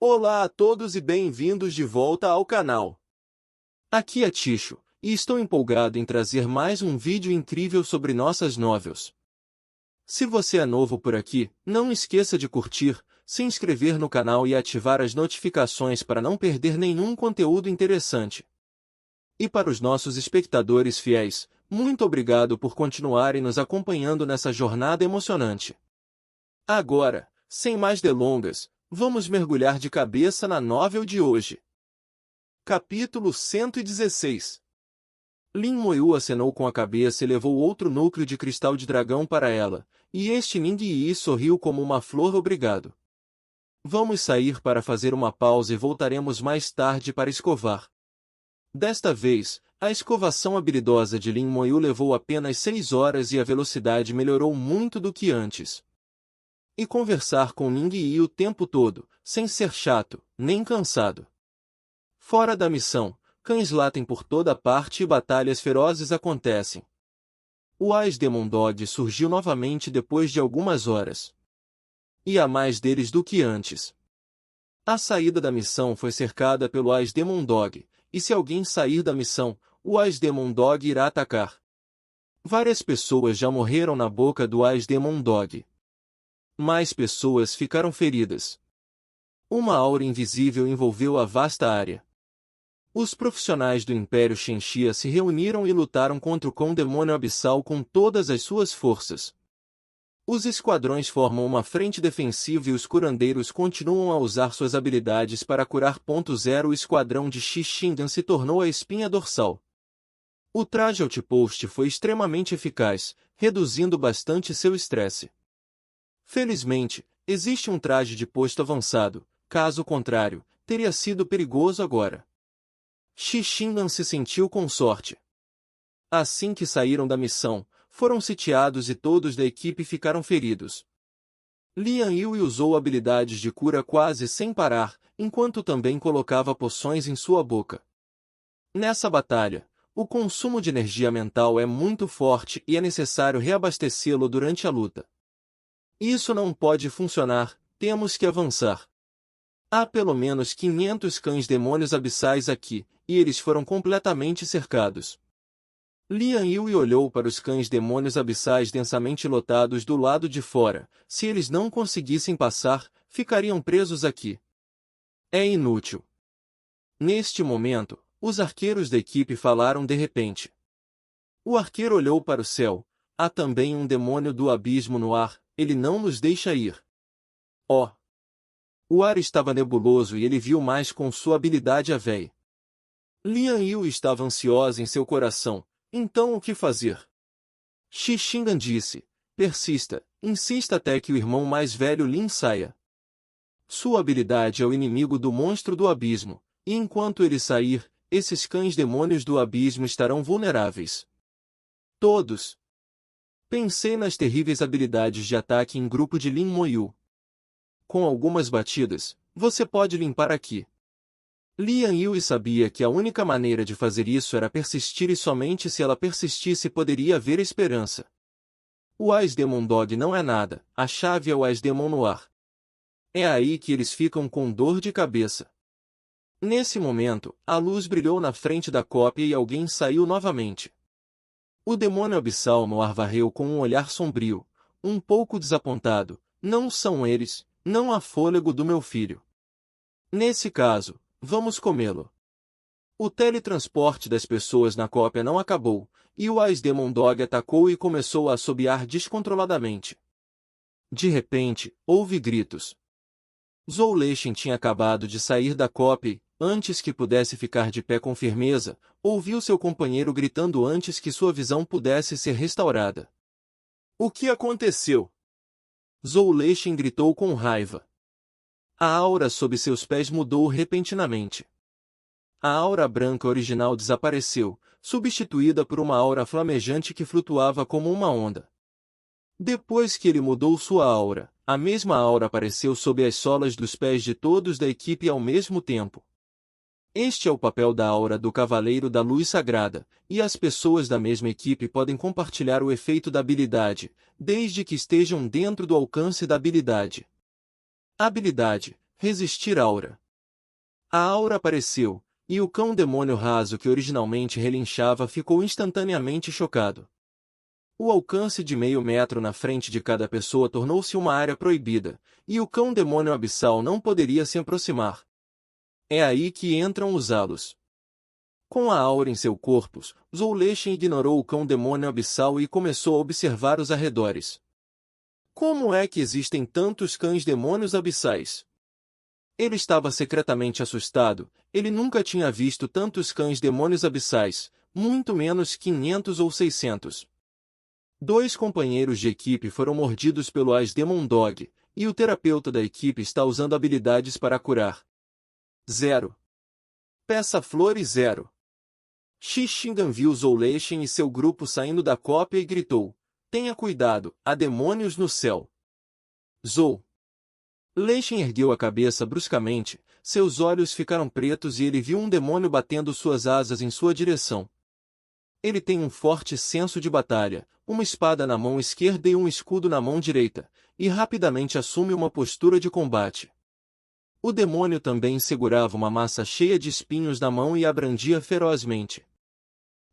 Olá a todos e bem-vindos de volta ao canal. Aqui é Ticho, e estou empolgado em trazer mais um vídeo incrível sobre nossas novels. Se você é novo por aqui, não esqueça de curtir, se inscrever no canal e ativar as notificações para não perder nenhum conteúdo interessante. E para os nossos espectadores fiéis, muito obrigado por continuarem nos acompanhando nessa jornada emocionante. Agora, sem mais delongas, vamos mergulhar de cabeça na novel de hoje. Capítulo 116. Lin Moyu acenou com a cabeça e levou outro núcleo de cristal de dragão para ela, e este Ning Yi sorriu como uma flor. Obrigado. Vamos sair para fazer uma pausa e voltaremos mais tarde para escovar. Desta vez, a escovação habilidosa de Lin Moyu levou apenas 6 horas e a velocidade melhorou muito do que antes. E conversar com Ning Yi o tempo todo, sem ser chato, nem cansado. Fora da missão, cães latem por toda parte e batalhas ferozes acontecem. O Ice Demon Dog surgiu novamente depois de algumas horas. E há mais deles do que antes. A saída da missão foi cercada pelo Ice Demon Dog, e se alguém sair da missão, o Ice Demon Dog irá atacar. Várias pessoas já morreram na boca do Ice Demon Dog. Mais pessoas ficaram feridas. Uma aura invisível envolveu a vasta área. Os profissionais do Império Shenxia se reuniram e lutaram contra o cão demônio abissal com todas as suas forças. Os esquadrões formam uma frente defensiva e os curandeiros continuam a usar suas habilidades para curar. 0 O esquadrão de Xixindan se tornou a espinha dorsal. O traje Outpost foi extremamente eficaz, reduzindo bastante seu estresse. Felizmente, existe um traje de posto avançado, caso contrário, teria sido perigoso agora. Xixindan se sentiu com sorte. Assim que saíram da missão, foram sitiados e todos da equipe ficaram feridos. Lian Yui usou habilidades de cura quase sem parar, enquanto também colocava poções em sua boca. Nessa batalha, o consumo de energia mental é muito forte e é necessário reabastecê-lo durante a luta. Isso não pode funcionar, temos que avançar. Há pelo menos 500 cães demônios abissais aqui, e eles foram completamente cercados. Lian Yui olhou para os cães demônios abissais densamente lotados do lado de fora. Se eles não conseguissem passar, ficariam presos aqui. É inútil. Neste momento, os arqueiros da equipe falaram de repente. O arqueiro olhou para o céu. Há também um demônio do abismo no ar, ele não nos deixa ir. Oh! O ar estava nebuloso e ele viu mais com sua habilidade a véia. Lian Yui estava ansiosa em seu coração. Então o que fazer? Xixindan disse, persista, insista até que o irmão mais velho Lin saia. Sua habilidade é o inimigo do monstro do abismo, e enquanto ele sair, esses cães demônios do abismo estarão vulneráveis. Todos. Pensei nas terríveis habilidades de ataque em grupo de Lin Moyu. Com algumas batidas, você pode limpar aqui. Lian Yui sabia que a única maneira de fazer isso era persistir e somente se ela persistisse poderia haver esperança. O Ice Demon Dog não é nada, a chave é o Ice Demon no ar. É aí que eles ficam com dor de cabeça. Nesse momento, a luz brilhou na frente da cópia e alguém saiu novamente. O demônio abissal no ar varreu com um olhar sombrio, um pouco desapontado. Não são eles, não há fôlego do meu filho. Nesse caso, vamos comê-lo. O teletransporte das pessoas na cópia não acabou, e o Ice Demon Dog atacou e começou a assobiar descontroladamente. De repente, houve gritos. Zhou Leixin tinha acabado de sair da cópia e, antes que pudesse ficar de pé com firmeza, ouviu seu companheiro gritando antes que sua visão pudesse ser restaurada. O que aconteceu? Zhou Leixin gritou com raiva. A aura sob seus pés mudou repentinamente. A aura branca original desapareceu, substituída por uma aura flamejante que flutuava como uma onda. Depois que ele mudou sua aura, a mesma aura apareceu sob as solas dos pés de todos da equipe ao mesmo tempo. Este é o papel da aura do Cavaleiro da Luz Sagrada, e as pessoas da mesma equipe podem compartilhar o efeito da habilidade, desde que estejam dentro do alcance da habilidade. Habilidade: Resistir aura. A aura apareceu, e o cão-demônio raso que originalmente relinchava ficou instantaneamente chocado. O alcance de meio metro na frente de cada pessoa tornou-se uma área proibida, e o cão-demônio abissal não poderia se aproximar. É aí que entram os halos. Com a aura em seu corpo, Zoulechen ignorou o cão-demônio abissal e começou a observar os arredores. Como é que existem tantos cães-demônios abissais? Ele estava secretamente assustado, ele nunca tinha visto tantos cães-demônios abissais, muito menos 500 ou 600. 2 companheiros de equipe foram mordidos pelo Ice Demon Dog, e o terapeuta da equipe está usando habilidades para curar. 0. Peça flores 0. Xixingan viu Zoulechen e seu grupo saindo da cópia e gritou: "Tenha cuidado, há demônios no céu!" Zou. Leichen ergueu a cabeça bruscamente, seus olhos ficaram pretos e ele viu um demônio batendo suas asas em sua direção. Ele tem um forte senso de batalha, uma espada na mão esquerda e um escudo na mão direita, e rapidamente assume uma postura de combate. O demônio também segurava uma massa cheia de espinhos na mão e a brandia ferozmente.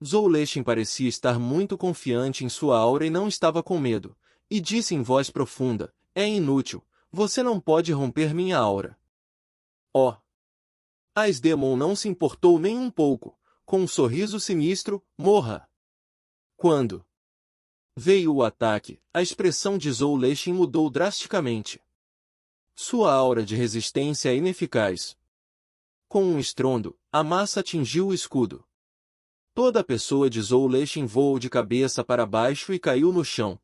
Zoulechen parecia estar muito confiante em sua aura e não estava com medo, e disse em voz profunda: "É inútil, você não pode romper minha aura." Oh! Ice Demon não se importou nem um pouco, com um sorriso sinistro: "Morra!" Quando veio o ataque, a expressão de Zoulechen mudou drasticamente. Sua aura de resistência é ineficaz. Com um estrondo, a massa atingiu o escudo. Toda a pessoa de Zoulechen voou de cabeça para baixo e caiu no chão.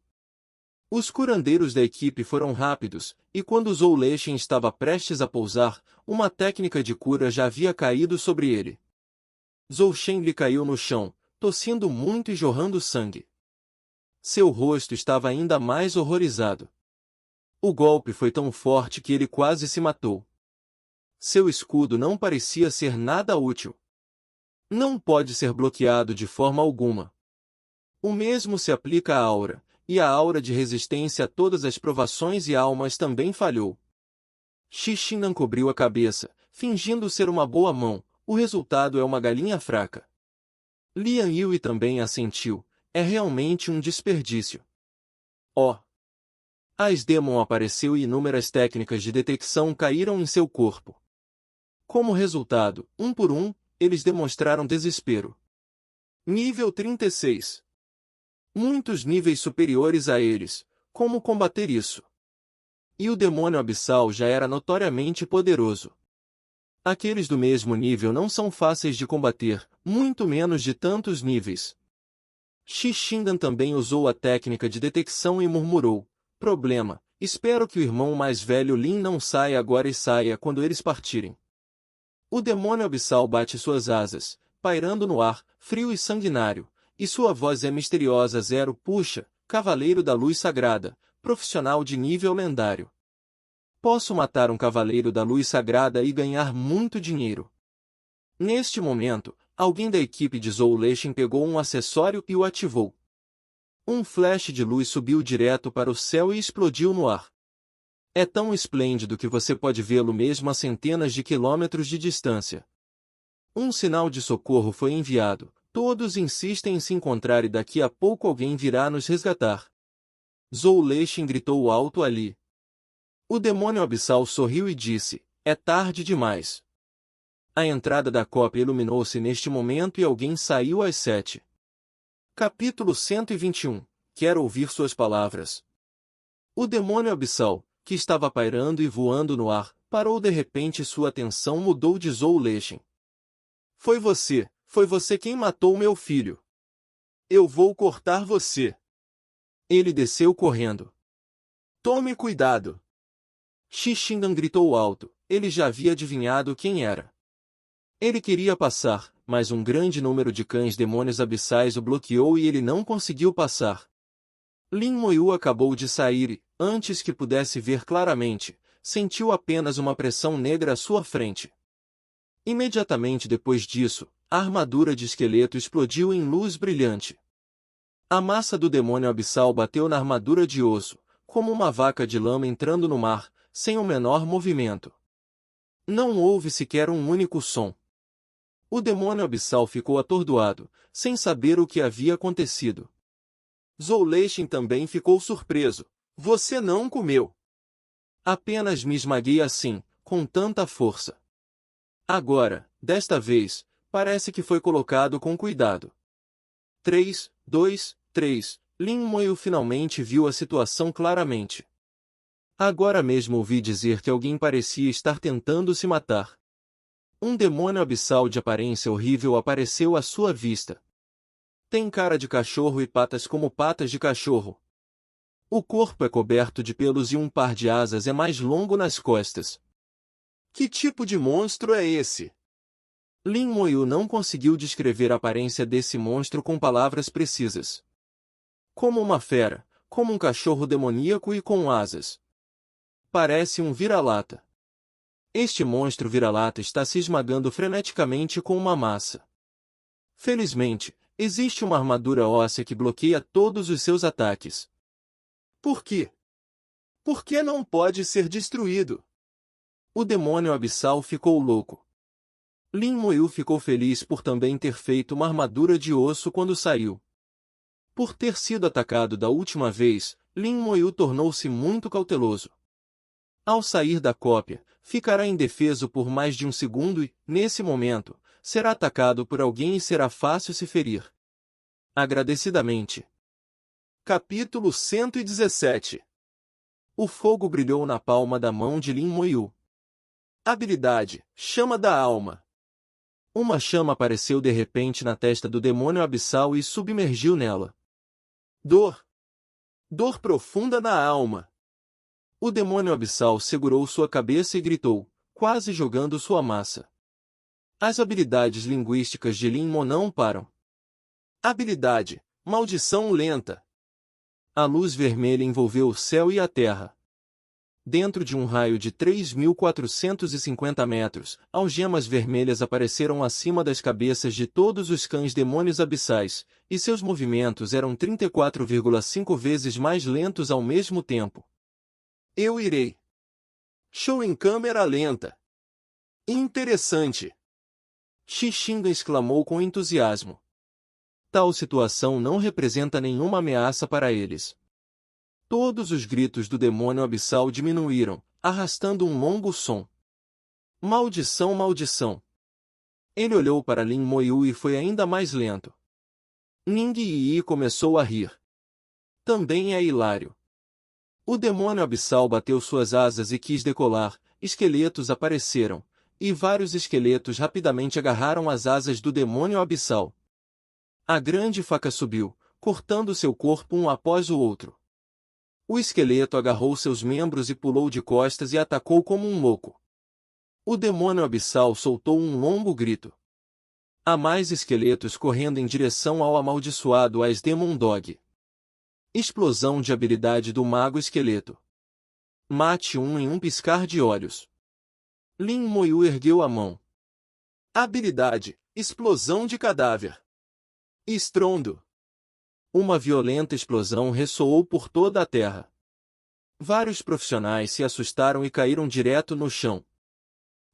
Os curandeiros da equipe foram rápidos, e quando Zoulechen estava prestes a pousar, uma técnica de cura já havia caído sobre ele. Zouchen lhe caiu no chão, tossindo muito e jorrando sangue. Seu rosto estava ainda mais horrorizado. O golpe foi tão forte que ele quase se matou. Seu escudo não parecia ser nada útil. Não pode ser bloqueado de forma alguma. O mesmo se aplica à aura, e a aura de resistência a todas as provações e almas também falhou. Xixingan cobriu a cabeça, fingindo ser uma boa mão. O resultado é uma galinha fraca. Lian Yui também assentiu. É realmente um desperdício. Oh! Ice Demon apareceu e inúmeras técnicas de detecção caíram em seu corpo. Como resultado, um por um, eles demonstraram desespero. Nível 36. Muitos níveis superiores a eles. Como combater isso? E o demônio abissal já era notoriamente poderoso. Aqueles do mesmo nível não são fáceis de combater, muito menos de tantos níveis. Xixingan também usou a técnica de detecção e murmurou: "Problema, espero que o irmão mais velho Lin não saia agora e saia quando eles partirem." O demônio abissal bate suas asas, pairando no ar, frio e sanguinário, e sua voz é misteriosa. 0. Puxa, Cavaleiro da Luz Sagrada, profissional de nível lendário. Posso matar um Cavaleiro da Luz Sagrada e ganhar muito dinheiro. Neste momento, alguém da equipe de Zoulechen pegou um acessório e o ativou. Um flash de luz subiu direto para o céu e explodiu no ar. É tão esplêndido que você pode vê-lo mesmo a centenas de quilômetros de distância. Um sinal de socorro foi enviado. Todos insistem em se encontrar e daqui a pouco alguém virá nos resgatar. Zoulechen gritou alto ali. O demônio abissal sorriu e disse: "É tarde demais." A entrada da cópia iluminou-se neste momento e alguém saiu às 7. Capítulo 121. Quero ouvir suas palavras. O demônio abissal, que estava pairando e voando no ar, parou de repente e sua atenção mudou de Zoulechen. Foi você quem matou meu filho. Eu vou cortar você." Ele desceu correndo. "Tome cuidado." Xixingan gritou alto, ele já havia adivinhado quem era. Ele queria passar, mas um grande número de cães demônios abissais o bloqueou e ele não conseguiu passar. Lin Moyu acabou de sair e, antes que pudesse ver claramente, sentiu apenas uma pressão negra à sua frente. Imediatamente depois disso, a armadura de esqueleto explodiu em luz brilhante. A massa do demônio abissal bateu na armadura de osso, como uma vaca de lama entrando no mar, sem o menor movimento. Não houve sequer um único som. O demônio abissal ficou atordoado, sem saber o que havia acontecido. Zouleishin também ficou surpreso. Você não comeu. Apenas me esmaguei assim, com tanta força. Agora, desta vez, parece que foi colocado com cuidado. 3, 2, 3. Lin Moyu finalmente viu a situação claramente. Agora mesmo ouvi dizer que alguém parecia estar tentando se matar. Um demônio abissal de aparência horrível apareceu à sua vista. Tem cara de cachorro e patas como patas de cachorro. O corpo é coberto de pelos e um par de asas é mais longo nas costas. Que tipo de monstro é esse? Lin Moyu não conseguiu descrever a aparência desse monstro com palavras precisas. Como uma fera, como um cachorro demoníaco e com asas. Parece um vira-lata. Este monstro vira-lata está se esmagando freneticamente com uma massa. Felizmente, existe uma armadura óssea que bloqueia todos os seus ataques. Por quê? Por que não pode ser destruído? O demônio abissal ficou louco. Lin Moyu ficou feliz por também ter feito uma armadura de osso quando saiu. Por ter sido atacado da última vez, Lin Moyu tornou-se muito cauteloso. Ao sair da cópia, ficará indefeso por mais de um segundo e, nesse momento, será atacado por alguém e será fácil se ferir. Agradecidamente. Capítulo 117. O fogo brilhou na palma da mão de Lin Moyu. Habilidade: Chama da Alma. Uma chama apareceu de repente na testa do demônio abissal e submergiu nela. Dor. Dor profunda na alma. O demônio abissal segurou sua cabeça e gritou, quase jogando sua massa. As habilidades linguísticas de Lin Mo não param. Habilidade: Maldição lenta. A luz vermelha envolveu o céu e a terra. Dentro de um raio de 3.450 metros, algemas vermelhas apareceram acima das cabeças de todos os cães demônios abissais, e seus movimentos eram 34,5 vezes mais lentos ao mesmo tempo. Eu irei. Show em câmera lenta. Interessante. Xixinga exclamou com entusiasmo. Tal situação não representa nenhuma ameaça para eles. Todos os gritos do demônio abissal diminuíram, arrastando um longo som. Maldição, maldição! Ele olhou para Lin Moyu e foi ainda mais lento. Ning Yi começou a rir. Também é hilário. O demônio abissal bateu suas asas e quis decolar, esqueletos apareceram, e vários esqueletos rapidamente agarraram as asas do demônio abissal. A grande faca subiu, cortando seu corpo um após o outro. O esqueleto agarrou seus membros e pulou de costas e atacou como um louco. O demônio abissal soltou um longo grito. Há mais esqueletos correndo em direção ao amaldiçoado Ice Demon Dog. Explosão de habilidade do mago esqueleto. Mate um em um piscar de olhos. Lin Moyu ergueu a mão. Habilidade: Explosão de cadáver. Estrondo. Uma violenta explosão ressoou por toda a terra. Vários profissionais se assustaram e caíram direto no chão.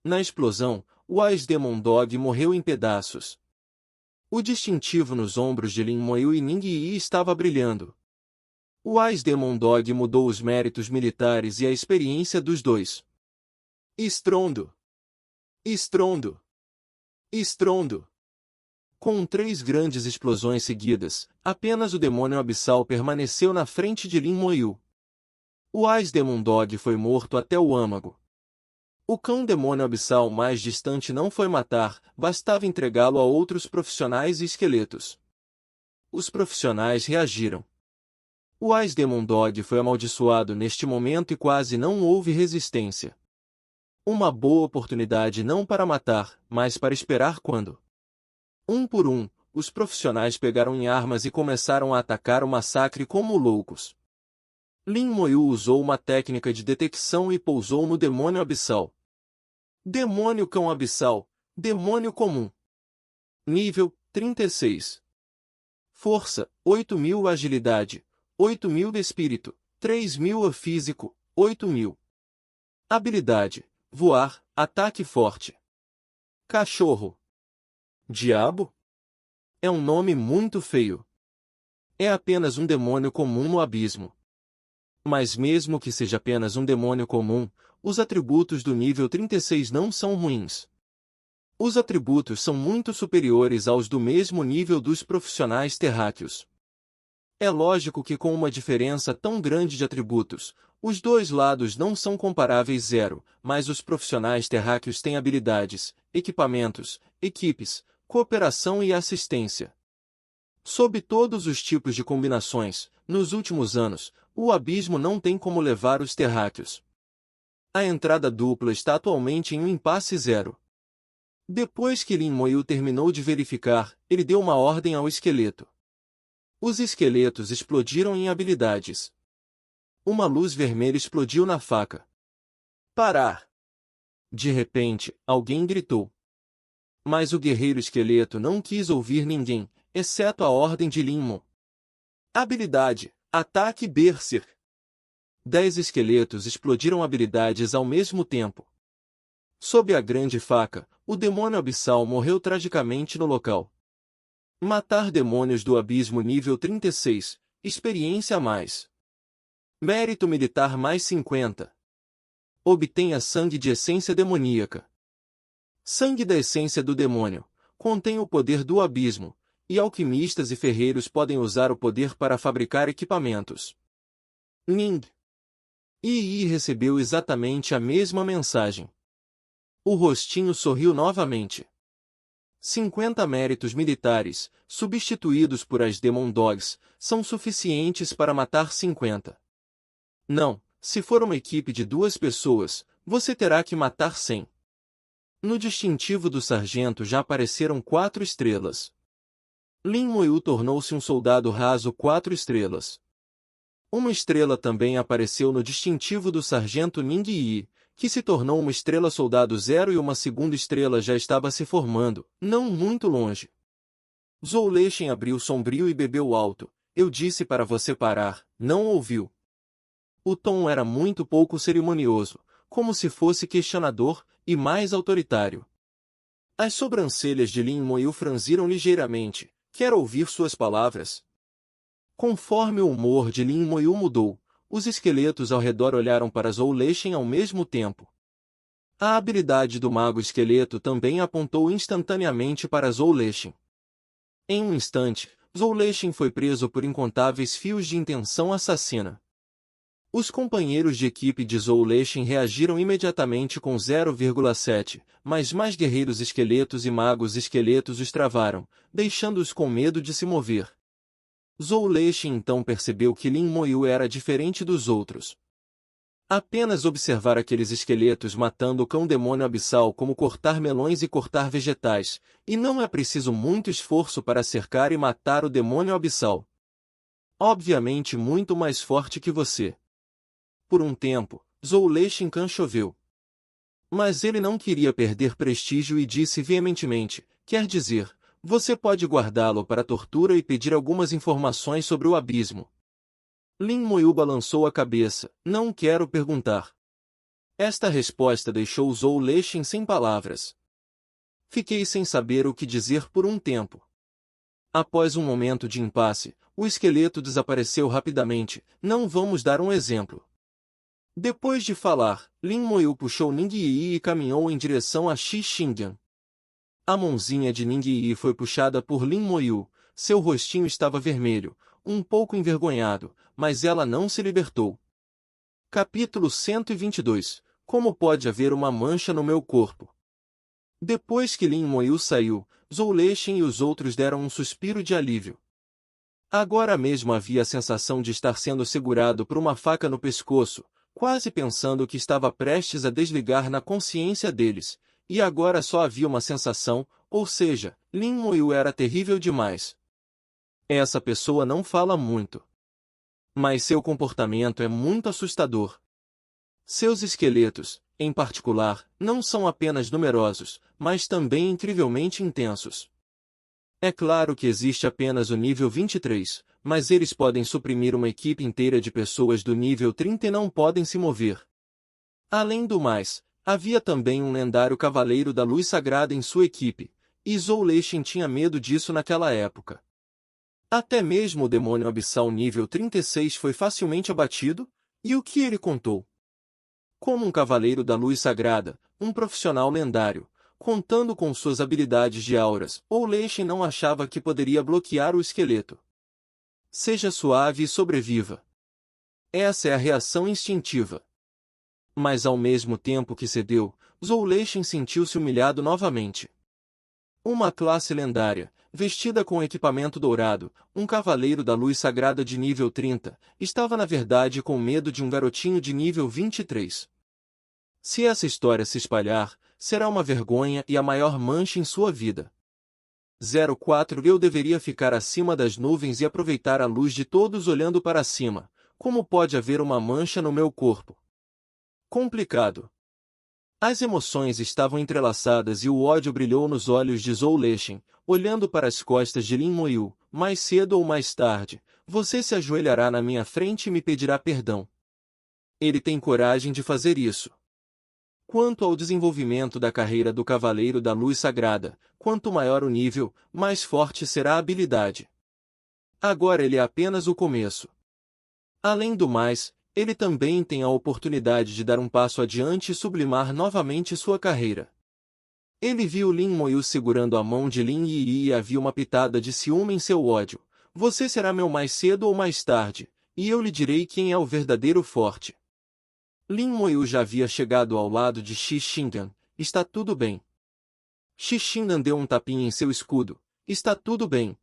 Na explosão, o Ice Demon Dog morreu em pedaços. O distintivo nos ombros de Lin Moyu e Ning Yi estava brilhando. O Ice Demon Dog mudou os méritos militares e a experiência dos dois. Estrondo. Estrondo. Estrondo. Com 3 grandes explosões seguidas, apenas o demônio abissal permaneceu na frente de Lin Moyu. O Ice Demon Dog foi morto até o âmago. O cão demônio abissal mais distante não foi matar, bastava entregá-lo a outros profissionais e esqueletos. Os profissionais reagiram. O Ice Demon Dog foi amaldiçoado neste momento e quase não houve resistência. Uma boa oportunidade não para matar, mas para esperar quando. Um por um, os profissionais pegaram em armas e começaram a atacar o massacre como loucos. Lin Moyu usou uma técnica de detecção e pousou no demônio abissal. Demônio cão abissal, demônio comum. Nível 36. Força, 8.000 agilidade, 8.000 de espírito, 3.000 físico, 8.000. Habilidade, voar, ataque forte. Cachorro. Diabo? É um nome muito feio. É apenas um demônio comum no abismo. Mas mesmo que seja apenas um demônio comum, os atributos do nível 36 não são ruins. Os atributos são muito superiores aos do mesmo nível dos profissionais terráqueos. É lógico que com uma diferença tão grande de atributos, os dois lados não são comparáveis zero, mas os profissionais terráqueos têm habilidades, equipamentos, equipes, cooperação e assistência. Sob todos os tipos de combinações, nos últimos anos, o abismo não tem como levar os terráqueos. A entrada dupla está atualmente em um impasse zero. Depois que Lin Moyu terminou de verificar, ele deu uma ordem ao esqueleto. Os esqueletos explodiram em habilidades. Uma luz vermelha explodiu na faca. Parar! De repente, alguém gritou. Mas o guerreiro esqueleto não quis ouvir ninguém, exceto a ordem de Lin Mo. Habilidade: Ataque Berserk. 10 esqueletos explodiram habilidades ao mesmo tempo. Sob a grande faca, o demônio abissal morreu tragicamente no local. Matar demônios do abismo nível 36, experiência a mais. Mérito militar mais 50. Obtenha sangue de essência demoníaca. Sangue da essência do demônio. Contém o poder do abismo, e alquimistas e ferreiros podem usar o poder para fabricar equipamentos. Ning. Yi recebeu exatamente a mesma mensagem. O rostinho sorriu novamente. 50 méritos militares, substituídos por as Demon Dogs, são suficientes para matar 50. Não, se for uma equipe de 2 pessoas, você terá que matar 100. No distintivo do sargento já apareceram 4 estrelas. Lin Moyu tornou-se um soldado raso 4 estrelas. Uma estrela também apareceu no distintivo do sargento Ning Yi, que se tornou uma estrela soldado 0 e uma segunda estrela já estava se formando, não muito longe. Zhou Leixin abriu sombrio e bebeu alto. Eu disse para você parar, não ouviu. O tom era muito pouco cerimonioso, como se fosse questionador, e mais autoritário. As sobrancelhas de Lin Moyu franziram ligeiramente. Quer ouvir suas palavras? Conforme o humor de Lin Moyu mudou, os esqueletos ao redor olharam para Zhou Leixin ao mesmo tempo. A habilidade do mago esqueleto também apontou instantaneamente para Zhou Leixin. Em um instante, Zhou Leixin foi preso por incontáveis fios de intenção assassina. Os companheiros de equipe de Zhou Leixin reagiram imediatamente com 0,7, mas mais guerreiros esqueletos e magos esqueletos os travaram, deixando-os com medo de se mover. Zhou Leixin então percebeu que Lin Moyu era diferente dos outros. Apenas observar aqueles esqueletos matando o cão-demônio abissal como cortar melões e cortar vegetais, e não é preciso muito esforço para cercar e matar o demônio abissal. Obviamente muito mais forte que você. Por um tempo, Zhou Leixin choveu. Mas ele não queria perder prestígio e disse veementemente, quer dizer, você pode guardá-lo para tortura e pedir algumas informações sobre o abismo. Lin Moyu balançou a cabeça, não quero perguntar. Esta resposta deixou Zhou Leixin sem palavras. Fiquei sem saber o que dizer por um tempo. Após um momento de impasse, o esqueleto desapareceu rapidamente, não vamos dar um exemplo. Depois de falar, Lin Moyu puxou Ning Yi e caminhou em direção a Xi Xingdian. A mãozinha de Ning Yi foi puxada por Lin Moyu, seu rostinho estava vermelho, um pouco envergonhado, mas ela não se libertou. Capítulo 122 Como pode haver uma mancha no meu corpo? Depois que Lin Moyu saiu, Zhou Leixin e os outros deram um suspiro de alívio. Agora mesmo havia a sensação de estar sendo segurado por uma faca no pescoço, quase pensando que estava prestes a desligar na consciência deles, e agora só havia uma sensação, ou seja, Lin Moyu era terrível demais. Essa pessoa não fala muito. Mas seu comportamento é muito assustador. Seus esqueletos, em particular, não são apenas numerosos, mas também incrivelmente intensos. É claro que existe apenas o nível 23, mas eles podem suprimir uma equipe inteira de pessoas do nível 30 e não podem se mover. Além do mais, Havia também um lendário Cavaleiro da Luz Sagrada em sua equipe, e Zhou Leixin tinha medo disso naquela época. Até mesmo o demônio abissal nível 36 foi facilmente abatido, e o que ele contou? Como um Cavaleiro da Luz Sagrada, um profissional lendário, contando com suas habilidades de auras, Zhou Leixin não achava que poderia bloquear o esqueleto. Seja suave e sobreviva. Essa é a reação instintiva. Mas ao mesmo tempo que cedeu, Zhou Leixin sentiu-se humilhado novamente. Uma classe lendária, vestida com equipamento dourado, um cavaleiro da luz sagrada de nível 30, estava na verdade com medo de um garotinho de nível 23. Se essa história se espalhar, será uma vergonha e a maior mancha em sua vida. 04 Eu deveria ficar acima das nuvens e aproveitar a luz de todos olhando para cima. Como pode haver uma mancha no meu corpo? Complicado. As emoções estavam entrelaçadas e o ódio brilhou nos olhos de Zhou Leixin, olhando para as costas de Lin Moyu. Mais cedo ou mais tarde, você se ajoelhará na minha frente e me pedirá perdão. Ele tem coragem de fazer isso. Quanto ao desenvolvimento da carreira do Cavaleiro da Luz Sagrada, quanto maior o nível, mais forte será a habilidade. Agora ele é apenas o começo. Além do mais, ele também tem a oportunidade de dar um passo adiante e sublimar novamente sua carreira. Ele viu Lin Moyu segurando a mão de Lin Yi e havia uma pitada de ciúme em seu ódio. Você será meu mais cedo ou mais tarde, e eu lhe direi quem é o verdadeiro forte. Lin Moyu já havia chegado ao lado de Xi Xingdan. Está tudo bem. Xi Xingdan deu um tapinha em seu escudo. Está tudo bem,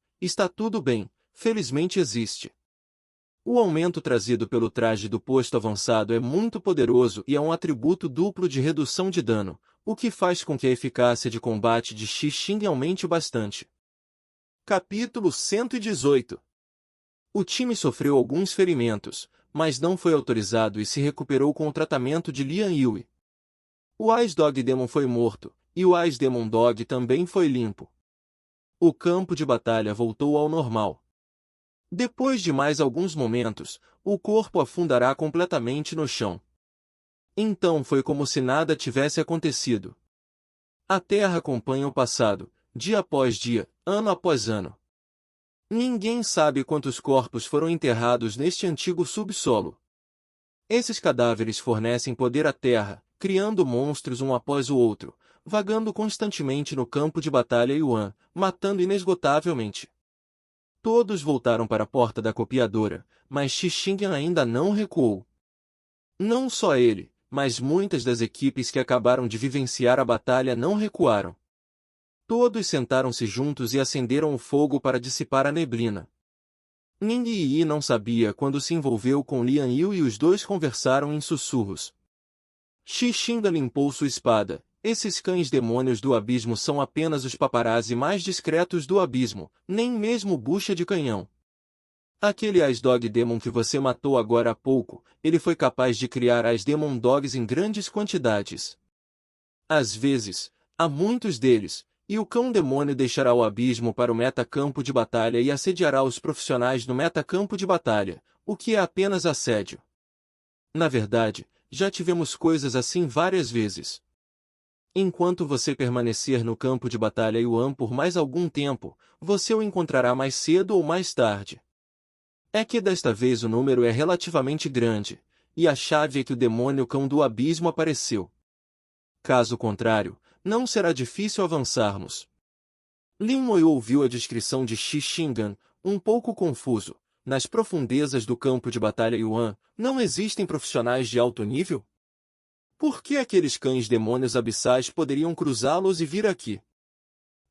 felizmente existe. O aumento trazido pelo traje do posto avançado é muito poderoso e é um atributo duplo de redução de dano, o que faz com que a eficácia de combate de Xi Xingdan aumente bastante. Capítulo 118. O time sofreu alguns ferimentos, mas não foi autorizado e se recuperou com o tratamento de Lian Yui. O Ice Dog Demon foi morto, e o Ice Demon Dog também foi limpo. O campo de batalha voltou ao normal. Depois de mais alguns momentos, o corpo afundará completamente no chão. Então foi como se nada tivesse acontecido. A Terra acompanha o passado, dia após dia, ano após ano. Ninguém sabe quantos corpos foram enterrados neste antigo subsolo. Esses cadáveres fornecem poder à Terra, criando monstros um após o outro, vagando constantemente no campo de batalha Yuan, matando inesgotavelmente. Todos voltaram para a porta da copiadora, mas Xi Xingdan ainda não recuou. Não só ele, mas muitas das equipes que acabaram de vivenciar a batalha não recuaram. Todos sentaram-se juntos e acenderam o fogo para dissipar a neblina. Ning Yi não sabia quando se envolveu com Lian Yu e os dois conversaram em sussurros. Xi Xingdan limpou sua espada. Esses cães demônios do abismo são apenas os paparazzi mais discretos do abismo, nem mesmo bucha de canhão. Aquele Ice Dog Demon que você matou agora há pouco, ele foi capaz de criar Ice Demon Dogs em grandes quantidades. Às vezes, há muitos deles, e o cão demônio deixará o abismo para o metacampo de batalha e assediará os profissionais no metacampo de batalha, o que é apenas assédio. Na verdade, já tivemos coisas assim várias vezes. Enquanto você permanecer no campo de batalha Yuan por mais algum tempo, você o encontrará mais cedo ou mais tarde. É que desta vez o número é relativamente grande, e a chave é que o demônio cão do abismo apareceu. Caso contrário, não será difícil avançarmos. Lin Moyu ouviu a descrição de Xi Xingdan, um pouco confuso. Nas profundezas do campo de batalha Yuan, não existem profissionais de alto nível? Por que aqueles cães demônios abissais poderiam cruzá-los e vir aqui?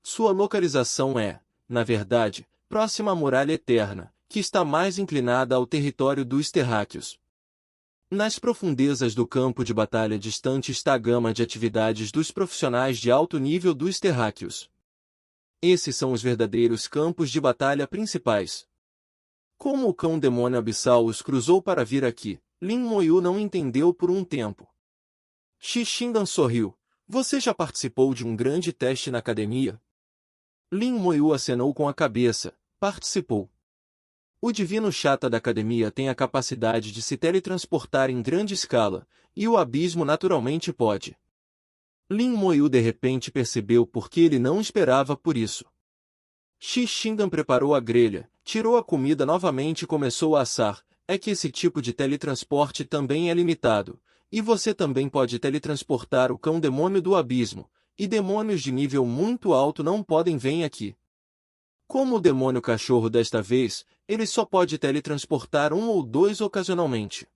Sua localização é, na verdade, próxima à Muralha Eterna, que está mais inclinada ao território dos terráqueos. Nas profundezas do campo de batalha distante está a gama de atividades dos profissionais de alto nível dos terráqueos. Esses são os verdadeiros campos de batalha principais. Como o cão demônio abissal os cruzou para vir aqui, Lin Moyu não entendeu por um tempo. Xi Xingdan sorriu. Você já participou de um grande teste na academia? Lin Moyu acenou com a cabeça. Participou. O divino chata da academia tem a capacidade de se teletransportar em grande escala, e o abismo naturalmente pode. Lin Moyu de repente percebeu porque ele não esperava por isso. Xindan preparou a grelha, tirou a comida novamente e começou a assar. É que esse tipo de teletransporte também é limitado, e você também pode teletransportar o cão demônio do abismo, e demônios de nível muito alto não podem vir aqui. Como o demônio cachorro desta vez, ele só pode teletransportar um ou dois ocasionalmente.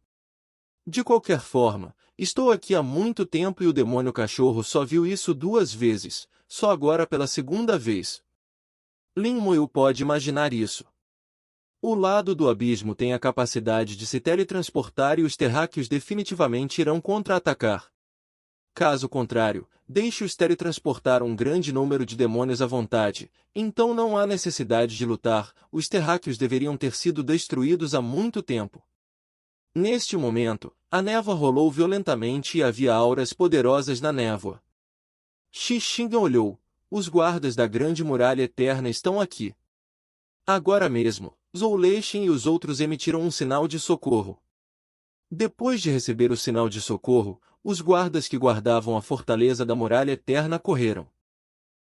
De qualquer forma, estou aqui há muito tempo e o demônio cachorro só viu isso 2 vezes, só agora pela segunda vez. Lin Moyu pode imaginar isso. O lado do abismo tem a capacidade de se teletransportar e os terráqueos definitivamente irão contra-atacar. Caso contrário, deixe-os teletransportar um grande número de demônios à vontade, então não há necessidade de lutar, os terráqueos deveriam ter sido destruídos há muito tempo. Neste momento, a névoa rolou violentamente e havia auras poderosas na névoa. Xindan olhou. Os guardas da Grande Muralha Eterna estão aqui. Agora mesmo, Zhou Leixin e os outros emitiram um sinal de socorro. Depois de receber o sinal de socorro, os guardas que guardavam a fortaleza da Muralha Eterna correram.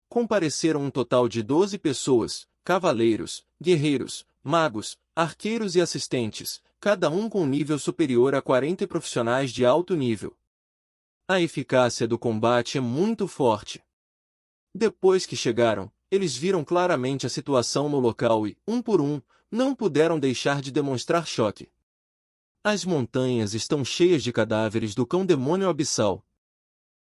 Compareceram um total de 12 pessoas, cavaleiros, guerreiros, magos, arqueiros e assistentes, cada um com nível superior a 40 profissionais de alto nível. A eficácia do combate é muito forte. Depois que chegaram, eles viram claramente a situação no local e, um por um, não puderam deixar de demonstrar choque. As montanhas estão cheias de cadáveres do cão demônio abissal.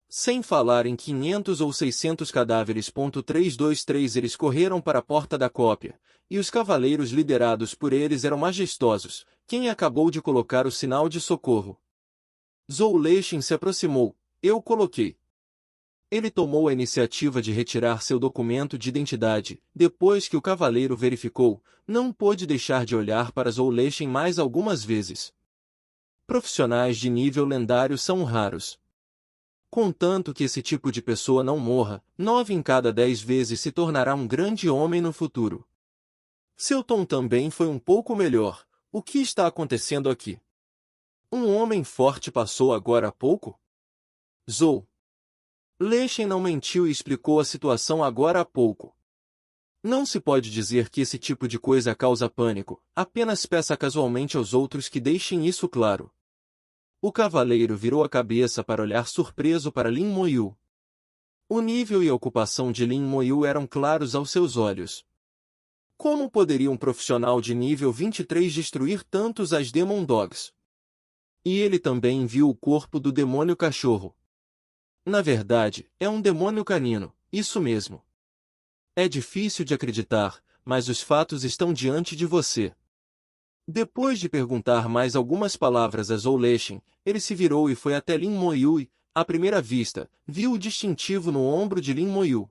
Sem falar em 500 ou 600 cadáveres. 323 Eles correram para a porta da cópia, e os cavaleiros liderados por eles eram majestosos. Quem acabou de colocar o sinal de socorro? Zhou Leixin se aproximou. Eu coloquei. Ele tomou a iniciativa de retirar seu documento de identidade. Depois que o cavaleiro verificou, não pôde deixar de olhar para Zhou Leixin mais algumas vezes. Profissionais de nível lendário são raros. Contanto que esse tipo de pessoa não morra, 9 em cada 10 vezes se tornará um grande homem no futuro. Seu tom também foi um pouco melhor. O que está acontecendo aqui? Um homem forte passou agora há pouco? Zhou Leixin não mentiu e explicou a situação agora há pouco. Não se pode dizer que esse tipo de coisa causa pânico, apenas peça casualmente aos outros que deixem isso claro. O cavaleiro virou a cabeça para olhar surpreso para Lin Moyu. O nível e a ocupação de Lin Moyu eram claros aos seus olhos. Como poderia um profissional de nível 23 destruir tantos as Demon Dogs? E ele também viu o corpo do demônio cachorro. Na verdade, é um demônio canino, isso mesmo. É difícil de acreditar, mas os fatos estão diante de você. Depois de perguntar mais algumas palavras a Zhou Leixin, ele se virou e foi até Lin Moyu e, à primeira vista, viu o distintivo no ombro de Lin Moyu.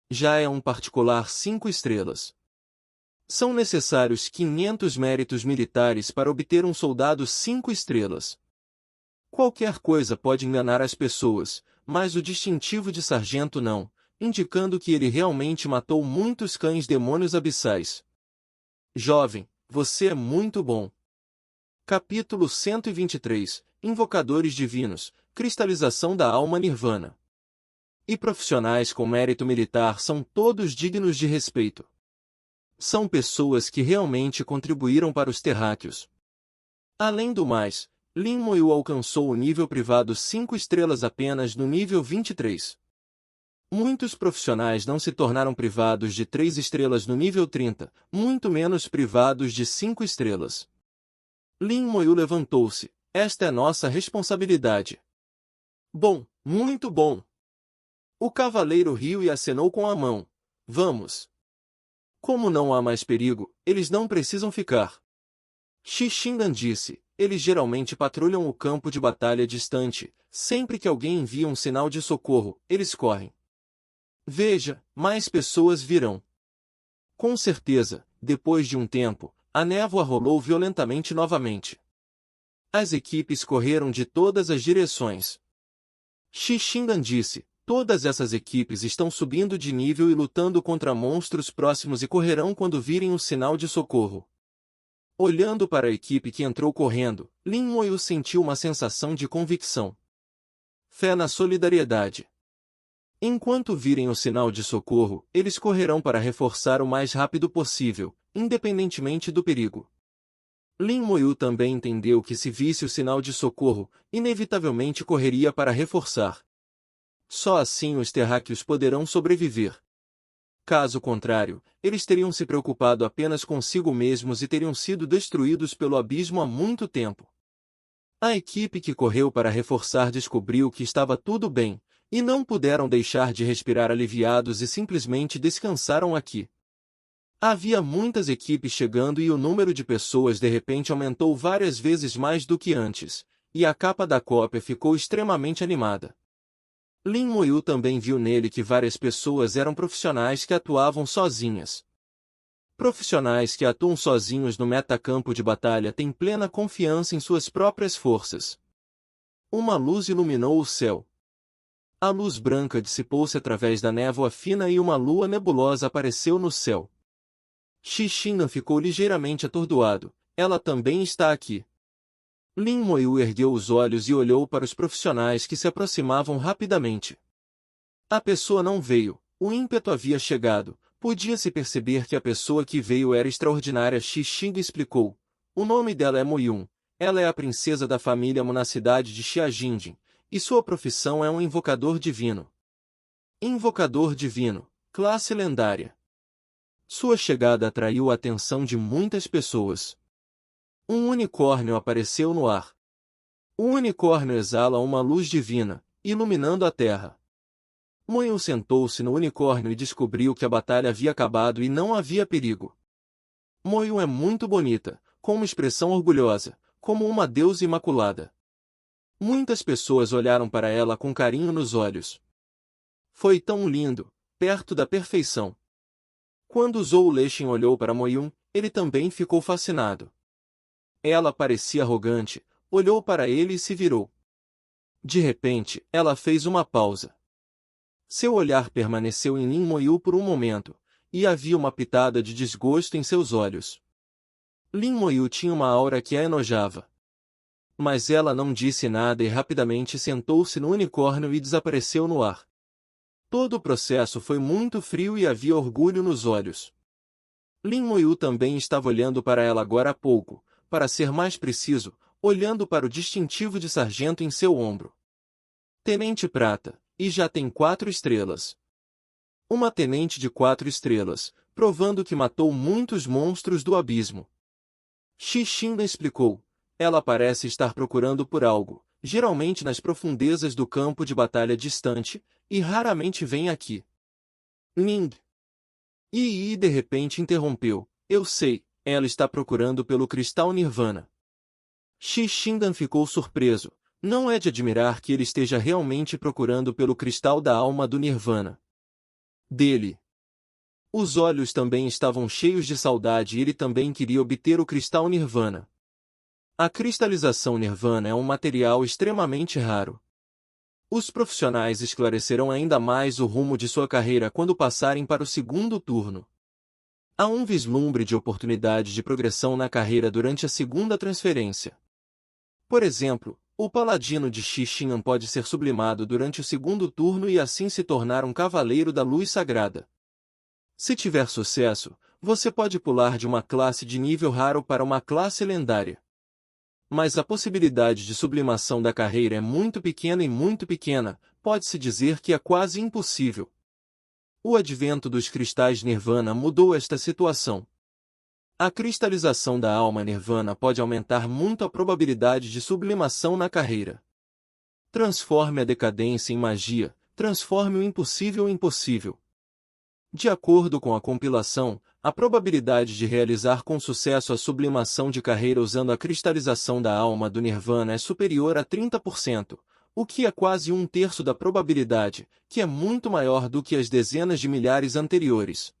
Já é um particular 5 estrelas. São necessários 500 méritos militares para obter um soldado 5 estrelas. Qualquer coisa pode enganar as pessoas, mas o distintivo de sargento não, indicando que ele realmente matou muitos cães demônios abissais. Jovem, você é muito bom. Capítulo 123, Invocadores Divinos, Cristalização da Alma Nirvana. E profissionais com mérito militar são todos dignos de respeito. São pessoas que realmente contribuíram para os terráqueos. Além do mais, Lin Moyu alcançou o nível privado 5 estrelas apenas no nível 23. Muitos profissionais não se tornaram privados de 3 estrelas no nível 30, muito menos privados de 5 estrelas. Lin Moyu levantou-se. Esta é nossa responsabilidade. Bom, muito bom. O cavaleiro riu e acenou com a mão. Vamos. Como não há mais perigo, eles não precisam ficar. Xindan disse. Eles geralmente patrulham o campo de batalha distante. Sempre que alguém envia um sinal de socorro, eles correm. Veja, mais pessoas virão. Com certeza, depois de um tempo, a névoa rolou violentamente novamente. As equipes correram de todas as direções. Xindan disse, todas essas equipes estão subindo de nível e lutando contra monstros próximos e correrão quando virem o sinal de socorro. Olhando para a equipe que entrou correndo, Lin Moyu sentiu uma sensação de convicção. fé na solidariedade. Enquanto virem o sinal de socorro, eles correrão para reforçar o mais rápido possível, independentemente do perigo. Lin Moyu também entendeu que se visse o sinal de socorro, inevitavelmente correria para reforçar. Só assim os terráqueos poderão sobreviver. Caso contrário, eles teriam se preocupado apenas consigo mesmos e teriam sido destruídos pelo abismo há muito tempo. A equipe que correu para reforçar descobriu que estava tudo bem, e não puderam deixar de respirar aliviados e simplesmente descansaram aqui. Havia muitas equipes chegando e o número de pessoas de repente aumentou várias vezes mais do que antes, e a capa da cópia ficou extremamente animada. Lin Moyu também viu nele que várias pessoas eram profissionais que atuavam sozinhas. Profissionais que atuam sozinhos no metacampo de batalha têm plena confiança em suas próprias forças. Uma luz iluminou o céu. A luz branca dissipou-se através da névoa fina e uma lua nebulosa apareceu no céu. Xixina ficou ligeiramente atordoado. Ela também está aqui. Lin Moyu ergueu os olhos e olhou para os profissionais que se aproximavam rapidamente. A pessoa não veio, o ímpeto havia chegado, podia-se perceber que a pessoa que veio era extraordinária. Xixing explicou. O nome dela é Moyun, ela é a princesa da família Mu na cidade de Xiajinjin, e sua profissão é um invocador divino. Invocador divino, classe lendária. Sua chegada atraiu a atenção de muitas pessoas. Um unicórnio apareceu no ar. O unicórnio exala uma luz divina, iluminando a terra. Moyun sentou-se no unicórnio e descobriu que a batalha havia acabado e não havia perigo. Moyun é muito bonita, com uma expressão orgulhosa, como uma deusa imaculada. Muitas pessoas olharam para ela com carinho nos olhos. Foi tão lindo, perto da perfeição. Quando Zhou Leixin olhou para Moyun, ele também ficou fascinado. Ela parecia arrogante, olhou para ele e se virou. De repente, ela fez uma pausa. Seu olhar permaneceu em Lin Moyu por um momento, e havia uma pitada de desgosto em seus olhos. Lin Moyu tinha uma aura que a enojava. Mas ela não disse nada e rapidamente sentou-se no unicórnio e desapareceu no ar. Todo o processo foi muito frio e havia orgulho nos olhos. Lin Moyu também estava olhando para ela agora há pouco, para ser mais preciso, olhando para o distintivo de sargento em seu ombro. Tenente Prata, e já tem 4 estrelas. Uma tenente de 4 estrelas, provando que matou muitos monstros do abismo. Xixinda explicou. Ela parece estar procurando por algo, geralmente nas profundezas do campo de batalha distante, e raramente vem aqui. Ning. E de repente interrompeu. Eu sei, ela está procurando pelo cristal Nirvana. Xixindan ficou surpreso. Não é de admirar que ele esteja realmente procurando pelo cristal da alma do Nirvana. Dele. Os olhos também estavam cheios de saudade e ele também queria obter o cristal Nirvana. A cristalização Nirvana é um material extremamente raro. Os profissionais esclarecerão ainda mais o rumo de sua carreira quando passarem para o segundo turno. Há um vislumbre de oportunidade de progressão na carreira durante a segunda transferência. Por exemplo, o paladino de Xixinhan pode ser sublimado durante o segundo turno e assim se tornar um cavaleiro da luz sagrada. Se tiver sucesso, você pode pular de uma classe de nível raro para uma classe lendária. Mas a possibilidade de sublimação da carreira é muito pequena e muito pequena, pode-se dizer que é quase impossível. O advento dos cristais Nirvana mudou esta situação. A cristalização da alma Nirvana pode aumentar muito a probabilidade de sublimação na carreira. Transforme a decadência em magia, transforme o impossível em possível. De acordo com a compilação, a probabilidade de realizar com sucesso a sublimação de carreira usando a cristalização da alma do Nirvana é superior a 30%, o que é quase 1/3 da probabilidade, que é muito maior do que as dezenas de milhares anteriores.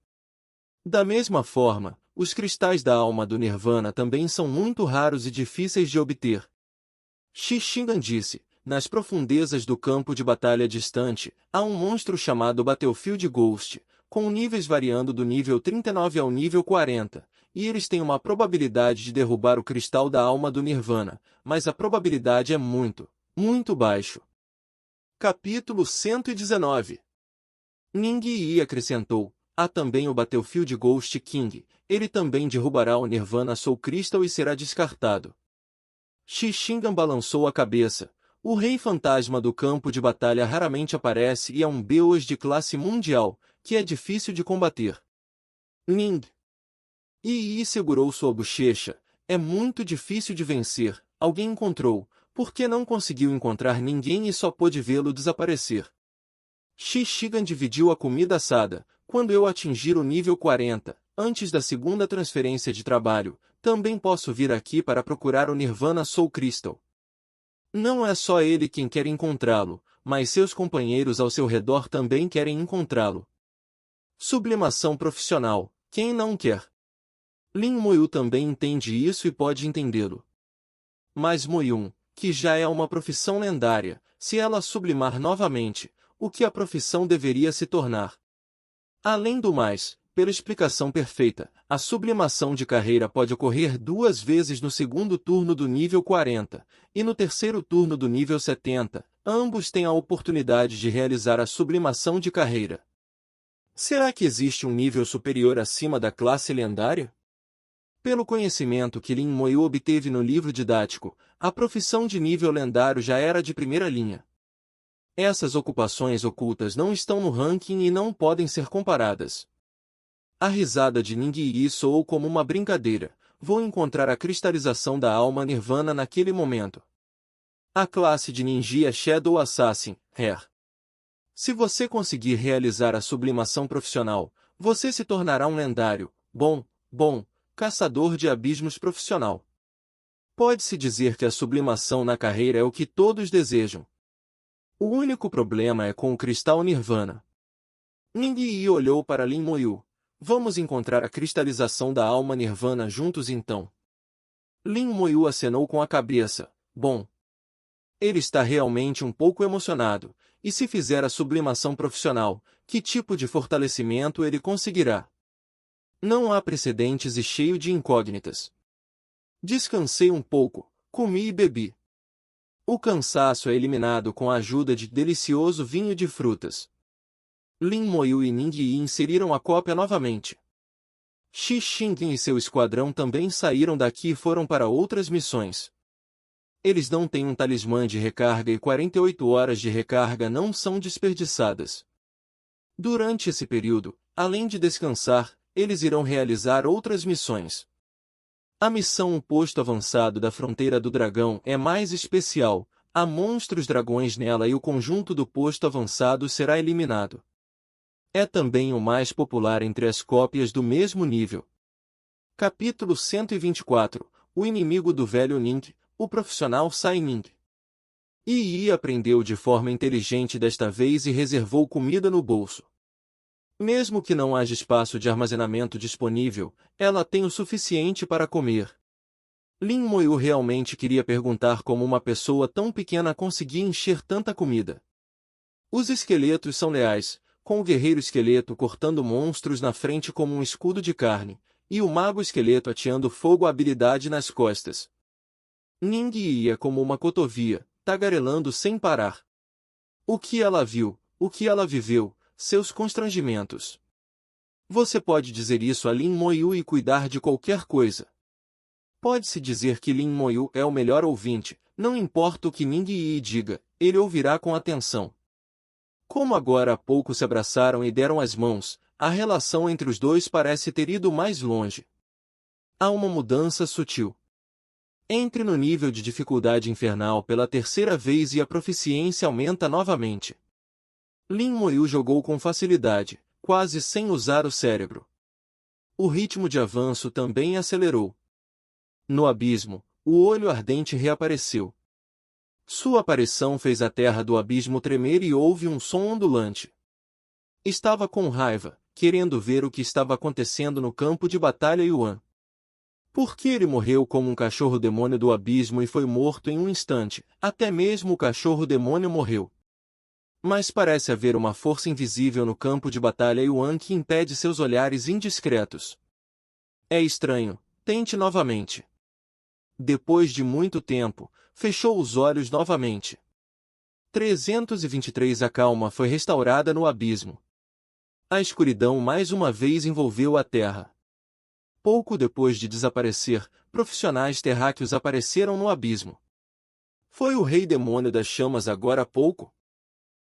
Da mesma forma, os cristais da alma do Nirvana também são muito raros e difíceis de obter. Xixingan disse, nas profundezas do campo de batalha distante, há um monstro chamado Battlefield Ghost, com níveis variando do nível 39 ao nível 40, e eles têm uma probabilidade de derrubar o cristal da alma do Nirvana, mas a probabilidade é muito, muito baixo. Capítulo 119. Ning Yi acrescentou, há também o Battlefield Ghost King, ele também derrubará o Nirvana Soul Crystal e será descartado. Xixingan balançou a cabeça. O rei fantasma do campo de batalha raramente aparece e é um deus de classe mundial, que é difícil de combater. Ning Yi segurou sua bochecha. É muito difícil de vencer. Alguém encontrou. Por que não conseguiu encontrar ninguém e só pôde vê-lo desaparecer? Xixingan dividiu a comida assada. Quando eu atingir o nível 40, antes da segunda transferência de trabalho, também posso vir aqui para procurar o Nirvana Soul Crystal. Não é só ele quem quer encontrá-lo, mas seus companheiros ao seu redor também querem encontrá-lo. Sublimação profissional. Quem não quer? Lin Moyu também entende isso e pode entendê-lo. Mas Moyun, que já é uma profissão lendária, se ela sublimar novamente, o que a profissão deveria se tornar? Além do mais, pela explicação perfeita, a sublimação de carreira pode ocorrer 2 vezes no segundo turno do nível 40, e no terceiro turno do nível 70, ambos têm a oportunidade de realizar a sublimação de carreira. Será que existe um nível superior acima da classe lendária? Pelo conhecimento que Lin Moyu obteve no livro didático, a profissão de nível lendário já era de primeira linha. Essas ocupações ocultas não estão no ranking e não podem ser comparadas. A risada de Ning Yi soou como uma brincadeira. Vou encontrar a cristalização da alma Nirvana naquele momento. A classe de ninja é Shadow Assassin, Her. Se você conseguir realizar a sublimação profissional, você se tornará um lendário, bom, caçador de abismos profissional. Pode-se dizer que a sublimação na carreira é o que todos desejam. O único problema é com o cristal Nirvana. Ning Yi olhou para Lin Moyu. Vamos encontrar a cristalização da alma Nirvana juntos então. Lin Moyu acenou com a cabeça. Bom. Ele está realmente um pouco emocionado. E se fizer a sublimação profissional, que tipo de fortalecimento ele conseguirá? Não há precedentes e cheio de incógnitas. Descansei um pouco, comi e bebi. O cansaço é eliminado com a ajuda de delicioso vinho de frutas. Lin Moyu e Ning Yi inseriram a cópia novamente. Xixingan e seu esquadrão também saíram daqui e foram para outras missões. Eles não têm um talismã de recarga e 48 horas de recarga não são desperdiçadas. Durante esse período, além de descansar, eles irão realizar outras missões. A missão Um Posto Avançado da Fronteira do Dragão é mais especial, há monstros dragões nela e o conjunto do posto avançado será eliminado. É também o mais popular entre as cópias do mesmo nível. Capítulo 124. O inimigo do velho Ning, o profissional Sai Ning. Yi aprendeu de forma inteligente desta vez e reservou comida no bolso. Mesmo que não haja espaço de armazenamento disponível, ela tem o suficiente para comer. Lin Moyu realmente queria perguntar como uma pessoa tão pequena conseguia encher tanta comida. Os esqueletos são leais, com o guerreiro esqueleto cortando monstros na frente como um escudo de carne, e o mago esqueleto ateando fogo à habilidade nas costas. Ning ia como uma cotovia, tagarelando sem parar. O que ela viu, o que ela viveu, seus constrangimentos. Você pode dizer isso a Lin Moyu e cuidar de qualquer coisa. Pode-se dizer que Lin Moyu é o melhor ouvinte, não importa o que Ning Yi diga, ele ouvirá com atenção. Como agora há pouco se abraçaram e deram as mãos, a relação entre os dois parece ter ido mais longe. Há uma mudança sutil. Entre no nível de dificuldade infernal pela terceira vez e a proficiência aumenta novamente. Lin Moyu jogou com facilidade, quase sem usar o cérebro. O ritmo de avanço também acelerou. No abismo, o olho ardente reapareceu. Sua aparição fez a terra do abismo tremer e houve um som ondulante. Estava com raiva, querendo ver o que estava acontecendo no campo de batalha Yuan. Porque ele morreu como um cachorro-demônio do abismo e foi morto em um instante, até mesmo o cachorro-demônio morreu. Mas parece haver uma força invisível no campo de batalha Yuan que impede seus olhares indiscretos. É estranho, tente novamente. Depois de muito tempo, fechou os olhos novamente. 323 A calma foi restaurada no abismo. A escuridão mais uma vez envolveu a terra. Pouco depois de desaparecer, profissionais terráqueos apareceram no abismo. Foi o rei demônio das chamas agora há pouco?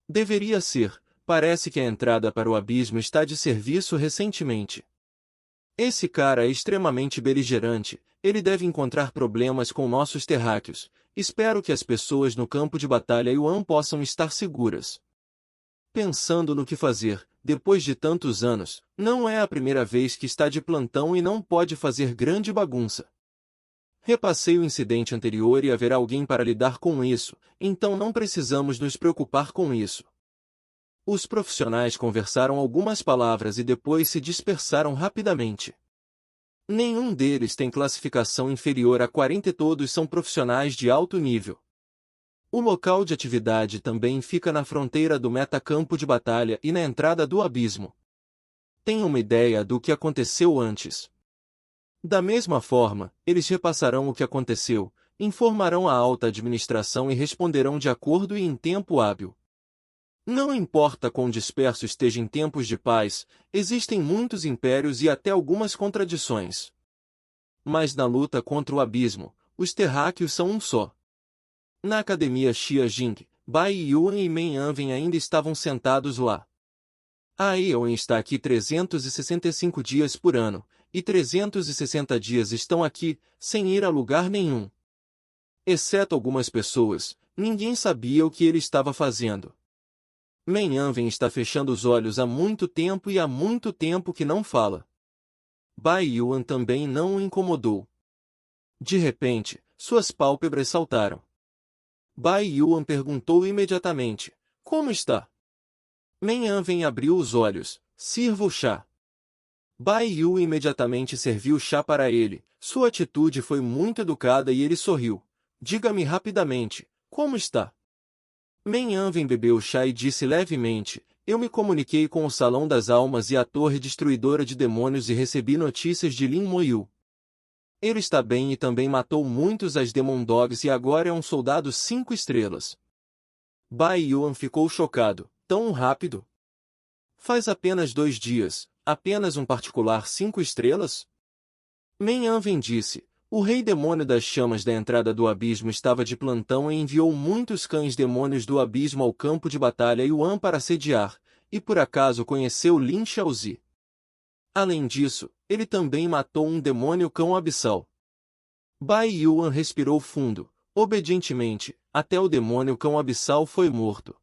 Deveria ser. Parece que a entrada para o abismo está de serviço recentemente. Esse cara é extremamente beligerante, ele deve encontrar problemas com nossos terráqueos. Espero que as pessoas no campo de batalha Yuan possam estar seguras. Pensando no que fazer, depois de tantos anos, não é a primeira vez que está de plantão e não pode fazer grande bagunça. Repassei o incidente anterior e haverá alguém para lidar com isso, então não precisamos nos preocupar com isso. Os profissionais conversaram algumas palavras e depois se dispersaram rapidamente. Nenhum deles tem classificação inferior a 40 e todos são profissionais de alto nível. O local de atividade também fica na fronteira do metacampo de batalha e na entrada do abismo. Tenha uma ideia do que aconteceu antes. Da mesma forma, eles repassarão o que aconteceu, informarão a alta administração e responderão de acordo e em tempo hábil. Não importa quão disperso esteja em tempos de paz, existem muitos impérios e até algumas contradições. Mas na luta contra o abismo, os terráqueos são um só. Na academia Xia Jing, Bai Yuan e Meng Anwen ainda estavam sentados lá. A Yuan está aqui 365 dias por ano, e 360 dias estão aqui, sem ir a lugar nenhum. Exceto algumas pessoas, ninguém sabia o que ele estava fazendo. Meng Anwen está fechando os olhos há muito tempo e há muito tempo que não fala. Bai Yuan também não o incomodou. De repente, suas pálpebras saltaram. Bai Yuan perguntou imediatamente, como está? Meng Anwen abriu os olhos, sirva o chá. Bai Yuan imediatamente serviu o chá para ele, sua atitude foi muito educada e ele sorriu. Diga-me rapidamente, como está? Meng Anwen bebeu o chá e disse levemente, eu me comuniquei com o Salão das Almas e a Torre Destruidora de Demônios e recebi notícias de Lin Moyu. Ele está bem e também matou muitos as Demon Dogs e agora é um soldado 5 estrelas. Bai Yuan ficou chocado, tão rápido? Faz apenas 2 dias, apenas um particular 5 estrelas? Meng Anwen disse, o rei demônio das chamas da entrada do abismo estava de plantão e enviou muitos cães demônios do abismo ao campo de batalha Yuan para sediar, e por acaso conheceu Lin Xiaozi. Além disso, ele também matou um demônio cão abissal. Bai Yuan respirou fundo, obedientemente, até o demônio cão abissal foi morto.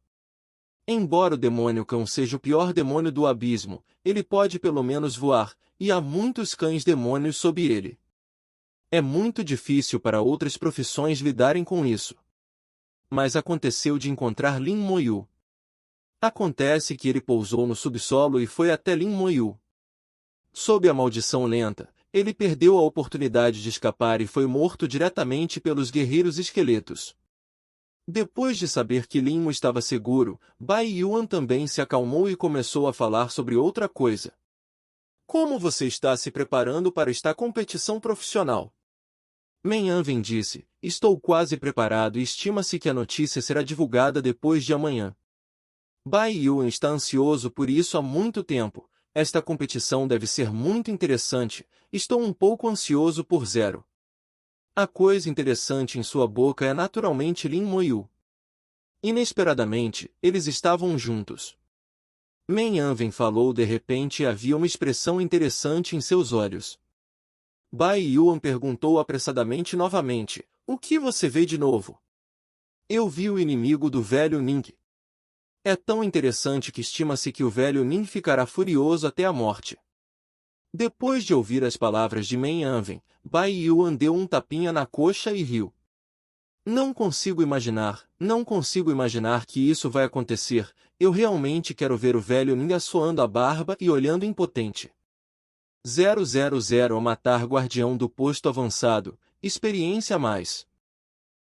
Embora o demônio cão seja o pior demônio do abismo, ele pode pelo menos voar, e há muitos cães demônios sob ele. É muito difícil para outras profissões lidarem com isso. Mas aconteceu de encontrar Lin Moyu. Acontece que ele pousou no subsolo e foi até Lin Moyu. Sob a maldição lenta, ele perdeu a oportunidade de escapar e foi morto diretamente pelos guerreiros esqueletos. Depois de saber que Lin Mo estava seguro, Bai Yuan também se acalmou e começou a falar sobre outra coisa. Como você está se preparando para esta competição profissional? Meng Anwen disse, estou quase preparado e estima-se que a notícia será divulgada depois de amanhã. Bai Yuan está ansioso por isso há muito tempo. Esta competição deve ser muito interessante, estou um pouco ansioso por zero. A coisa interessante em sua boca é naturalmente Lin Moyu. Inesperadamente, eles estavam juntos. Meng Anwen falou de repente e havia uma expressão interessante em seus olhos. Bai Yuan perguntou apressadamente novamente, o que você vê de novo? Eu vi o inimigo do velho Ning. É tão interessante que estima-se que o velho Ning ficará furioso até a morte. Depois de ouvir as palavras de Meng Anwen, Bai Yuan deu um tapinha na coxa e riu. Não consigo imaginar que isso vai acontecer, eu realmente quero ver o velho Ning assoando a barba e olhando impotente. 000 a matar guardião do posto avançado, experiência a mais.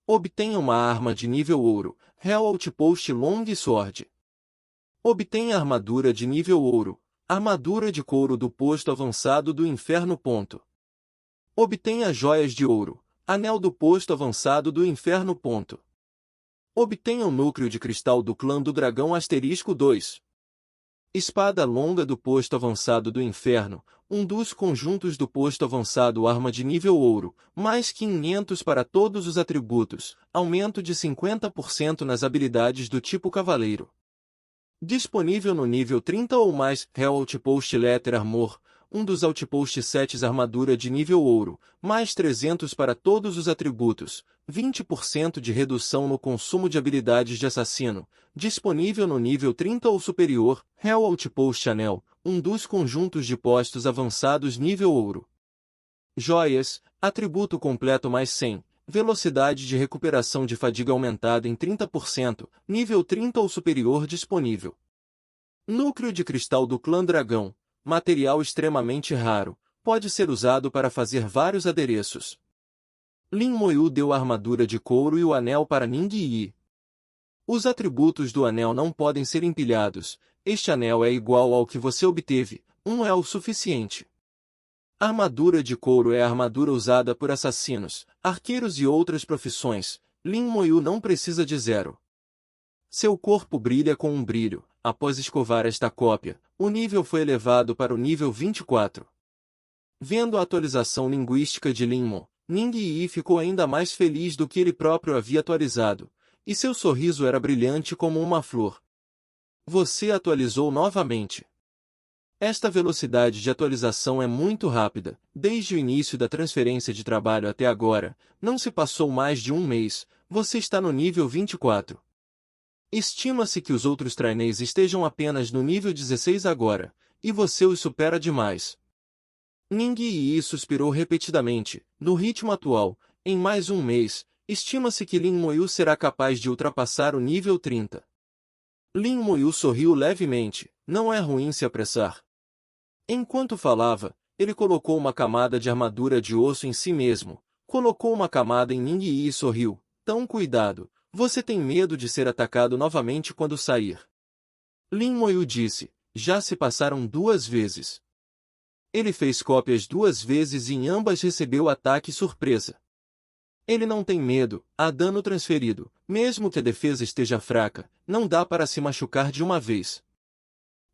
Obtenha uma arma de nível ouro, Hell Outpost Long Sword. Obtenha armadura de nível ouro, armadura de couro do posto avançado do inferno. Obtenha joias de ouro, anel do posto avançado do inferno. Obtenha o núcleo de cristal do clã do dragão *2. Espada longa do posto avançado do inferno, um dos conjuntos do posto avançado arma de nível ouro, mais 500 para todos os atributos, aumento de 50% nas habilidades do tipo cavaleiro. Disponível no nível 30 ou mais, Hell Outpost Letter Armor, um dos Outpost sets armadura de nível ouro, mais 300 para todos os atributos, 20% de redução no consumo de habilidades de assassino, disponível no nível 30 ou superior, Hell Outpost Anel, um dos conjuntos de postos avançados nível ouro. Joias, atributo completo mais 100, velocidade de recuperação de fadiga aumentada em 30%, nível 30 ou superior disponível. Núcleo de cristal do clã dragão, material extremamente raro, pode ser usado para fazer vários adereços. Lin Moyu deu a armadura de couro e o anel para Ning Yi. Os atributos do anel não podem ser empilhados, este anel é igual ao que você obteve, um é o suficiente. A armadura de couro é a armadura usada por assassinos, arqueiros e outras profissões, Lin Moyu não precisa de 0. Seu corpo brilha com um brilho. Após escovar esta cópia, o nível foi elevado para o nível 24. Vendo a atualização linguística de Linmon, Ning Yi ficou ainda mais feliz do que ele próprio havia atualizado, e seu sorriso era brilhante como uma flor. Você atualizou novamente. Esta velocidade de atualização é muito rápida. Desde o início da transferência de trabalho até agora, não se passou mais de um mês, você está no nível 24. Estima-se que os outros trainees estejam apenas no nível 16 agora, e você os supera demais. Ning Yi suspirou repetidamente. No ritmo atual, em mais um mês, estima-se que Lin Moyu será capaz de ultrapassar o nível 30. Lin Moyu sorriu levemente. Não é ruim se apressar. Enquanto falava, ele colocou uma camada de armadura de osso em si mesmo, colocou uma camada em Ning Yi e sorriu. Tão cuidado. Você tem medo de ser atacado novamente quando sair. Lin Moyu disse, já se passaram 2 vezes. Ele fez cópias 2 vezes e em ambas recebeu ataque surpresa. Ele não tem medo, há dano transferido, mesmo que a defesa esteja fraca, não dá para se machucar de uma vez.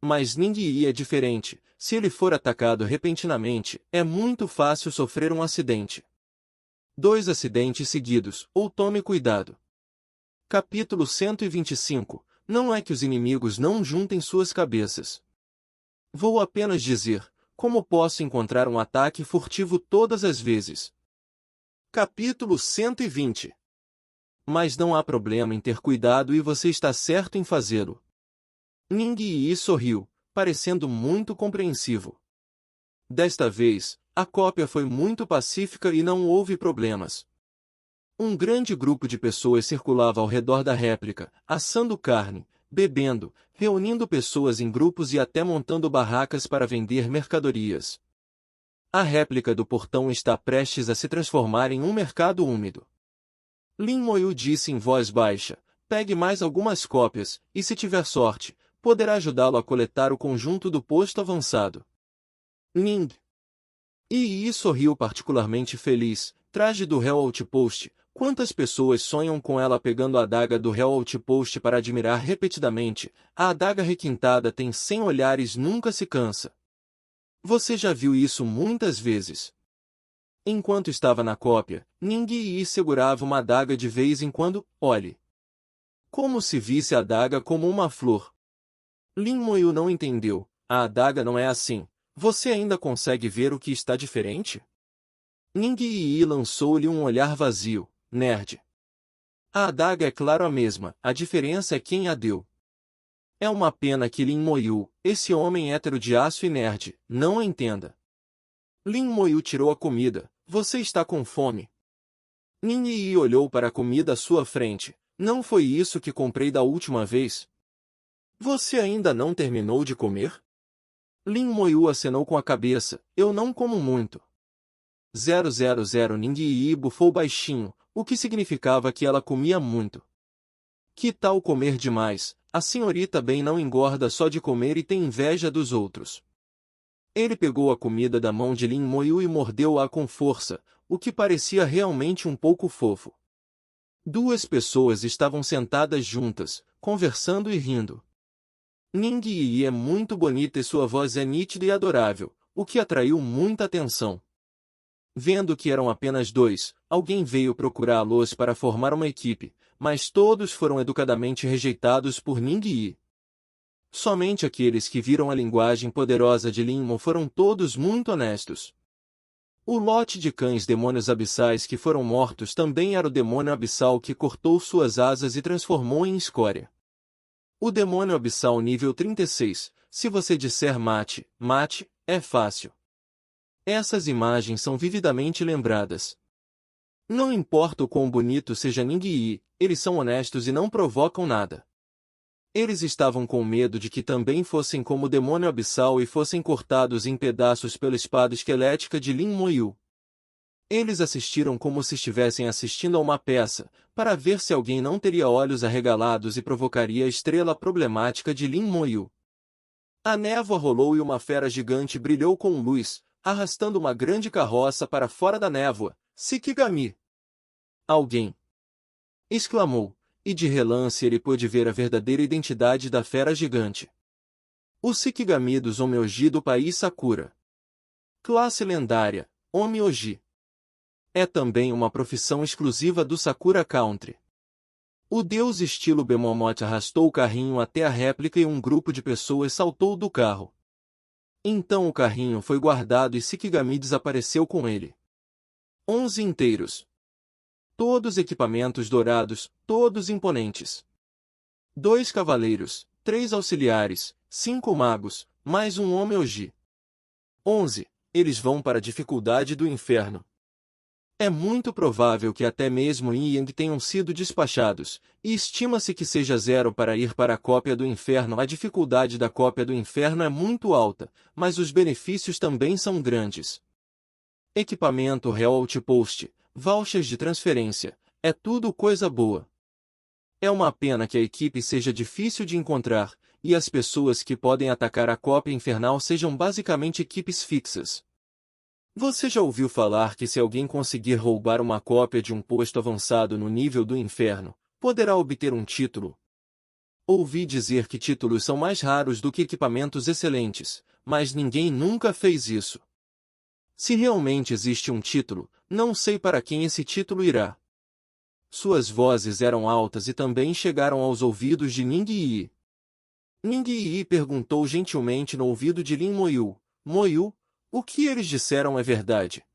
Mas Ning Yi é diferente, se ele for atacado repentinamente, é muito fácil sofrer um acidente. 2 acidentes seguidos, ou tome cuidado. Capítulo 125. Não é que os inimigos não juntem suas cabeças. Vou apenas dizer, como posso encontrar um ataque furtivo todas as vezes. Capítulo 120. Mas não há problema em ter cuidado e você está certo em fazê-lo. Ning Yi sorriu, parecendo muito compreensivo. Desta vez, a cópia foi muito pacífica e não houve problemas. Um grande grupo de pessoas circulava ao redor da réplica, assando carne, bebendo, reunindo pessoas em grupos e até montando barracas para vender mercadorias. A réplica do portão está prestes a se transformar em um mercado úmido. Lin Moyu disse em voz baixa, pegue mais algumas cópias, e se tiver sorte, poderá ajudá-lo a coletar o conjunto do posto avançado. Ning Yi sorriu particularmente feliz, traje do Hell Outpost. Quantas pessoas sonham com ela pegando a adaga do Hell Outpost para admirar repetidamente? A adaga requintada tem 100 olhares, nunca se cansa. Você já viu isso muitas vezes. Enquanto estava na cópia, Ning Yi segurava uma adaga de vez em quando, olhe. Como se visse a adaga como uma flor. Lin Moyu não entendeu. A adaga não é assim. Você ainda consegue ver o que está diferente? Ning Yi lançou-lhe um olhar vazio. Nerd. A adaga é claro a mesma, a diferença é quem a deu. É uma pena que Lin Moyu, esse homem hétero de aço e nerd, não a entenda. Lin Moyu tirou a comida. Você está com fome? Ning Yi olhou para a comida à sua frente. Não foi isso que comprei da última vez? Você ainda não terminou de comer? Lin Moyu acenou com a cabeça. Eu não como muito. 000 Ning Yi bufou baixinho, o que significava que ela comia muito. Que tal comer demais? A senhorita Ben não engorda só de comer e tem inveja dos outros. Ele pegou a comida da mão de Lin Moyu e mordeu-a com força, o que parecia realmente um pouco fofo. Duas pessoas estavam sentadas juntas, conversando e rindo. Ning Yi é muito bonita e sua voz é nítida e adorável, o que atraiu muita atenção. Vendo que eram apenas dois, alguém veio procurá-los para formar uma equipe, mas todos foram educadamente rejeitados por Ning Yi. Somente aqueles que viram a linguagem poderosa de Lin Mo foram todos muito honestos. O lote de cães demônios abissais que foram mortos também era o demônio abissal que cortou suas asas e transformou em escória. O demônio abissal nível 36, se você disser mate, mate, é fácil. Essas imagens são vividamente lembradas. Não importa o quão bonito seja Ning Yi, eles são honestos e não provocam nada. Eles estavam com medo de que também fossem como o demônio abissal e fossem cortados em pedaços pela espada esquelética de Lin Moyu. Eles assistiram como se estivessem assistindo a uma peça, para ver se alguém não teria olhos arregalados e provocaria a estrela problemática de Lin Moyu. A névoa rolou e uma fera gigante brilhou com luz, arrastando uma grande carroça para fora da névoa. Shikigami! Alguém! Exclamou. E de relance ele pôde ver a verdadeira identidade da fera gigante. O Shikigami dos Onmyoji do país Sakura. Classe lendária, Onmyoji. É também uma profissão exclusiva do Sakura Country. O deus estilo Bemomote arrastou o carrinho até a réplica e um grupo de pessoas saltou do carro. Então o carrinho foi guardado e Shikigami desapareceu com ele. 11 inteiros. Todos equipamentos dourados, todos imponentes. 2 cavaleiros, 3 auxiliares, 5 magos, mais um Onmyoji. 11. Eles vão para a dificuldade do inferno. É muito provável que até mesmo Yin e Yang tenham sido despachados, e estima-se que seja 0 para ir para a cópia do inferno. A dificuldade da cópia do inferno é muito alta, mas os benefícios também são grandes. Equipamento Real Outpost, vouchers de transferência, é tudo coisa boa. É uma pena que a equipe seja difícil de encontrar, e as pessoas que podem atacar a cópia infernal sejam basicamente equipes fixas. Você já ouviu falar que se alguém conseguir roubar uma cópia de um posto avançado no nível do inferno, poderá obter um título? Ouvi dizer que títulos são mais raros do que equipamentos excelentes, mas ninguém nunca fez isso. Se realmente existe um título, não sei para quem esse título irá. Suas vozes eram altas e também chegaram aos ouvidos de Ning Yi. Ning Yi perguntou gentilmente no ouvido de Lin Moyu: Moyu, o que eles disseram é verdade?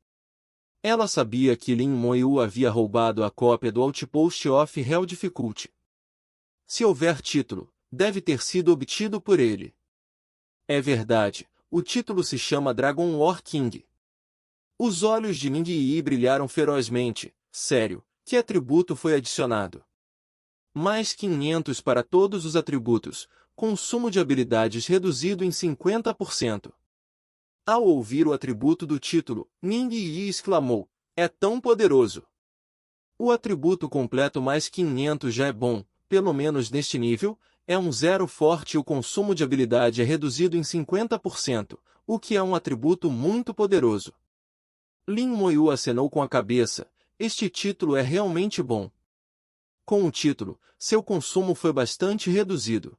Ela sabia que Lin Moyu havia roubado a cópia do Outpost of Hell Difficulty. Se houver título, deve ter sido obtido por ele. É verdade, o título se chama Dragon War King. Os olhos de Ning Yi brilharam ferozmente. Sério, que atributo foi adicionado? Mais 500 para todos os atributos, consumo de habilidades reduzido em 50%. Ao ouvir o atributo do título, Ning Yi exclamou, é tão poderoso. O atributo completo mais 500 já é bom, pelo menos neste nível, é um 0 forte e o consumo de habilidade é reduzido em 50%, o que é um atributo muito poderoso. Lin Moyu acenou com a cabeça, este título é realmente bom. Com o título, seu consumo foi bastante reduzido.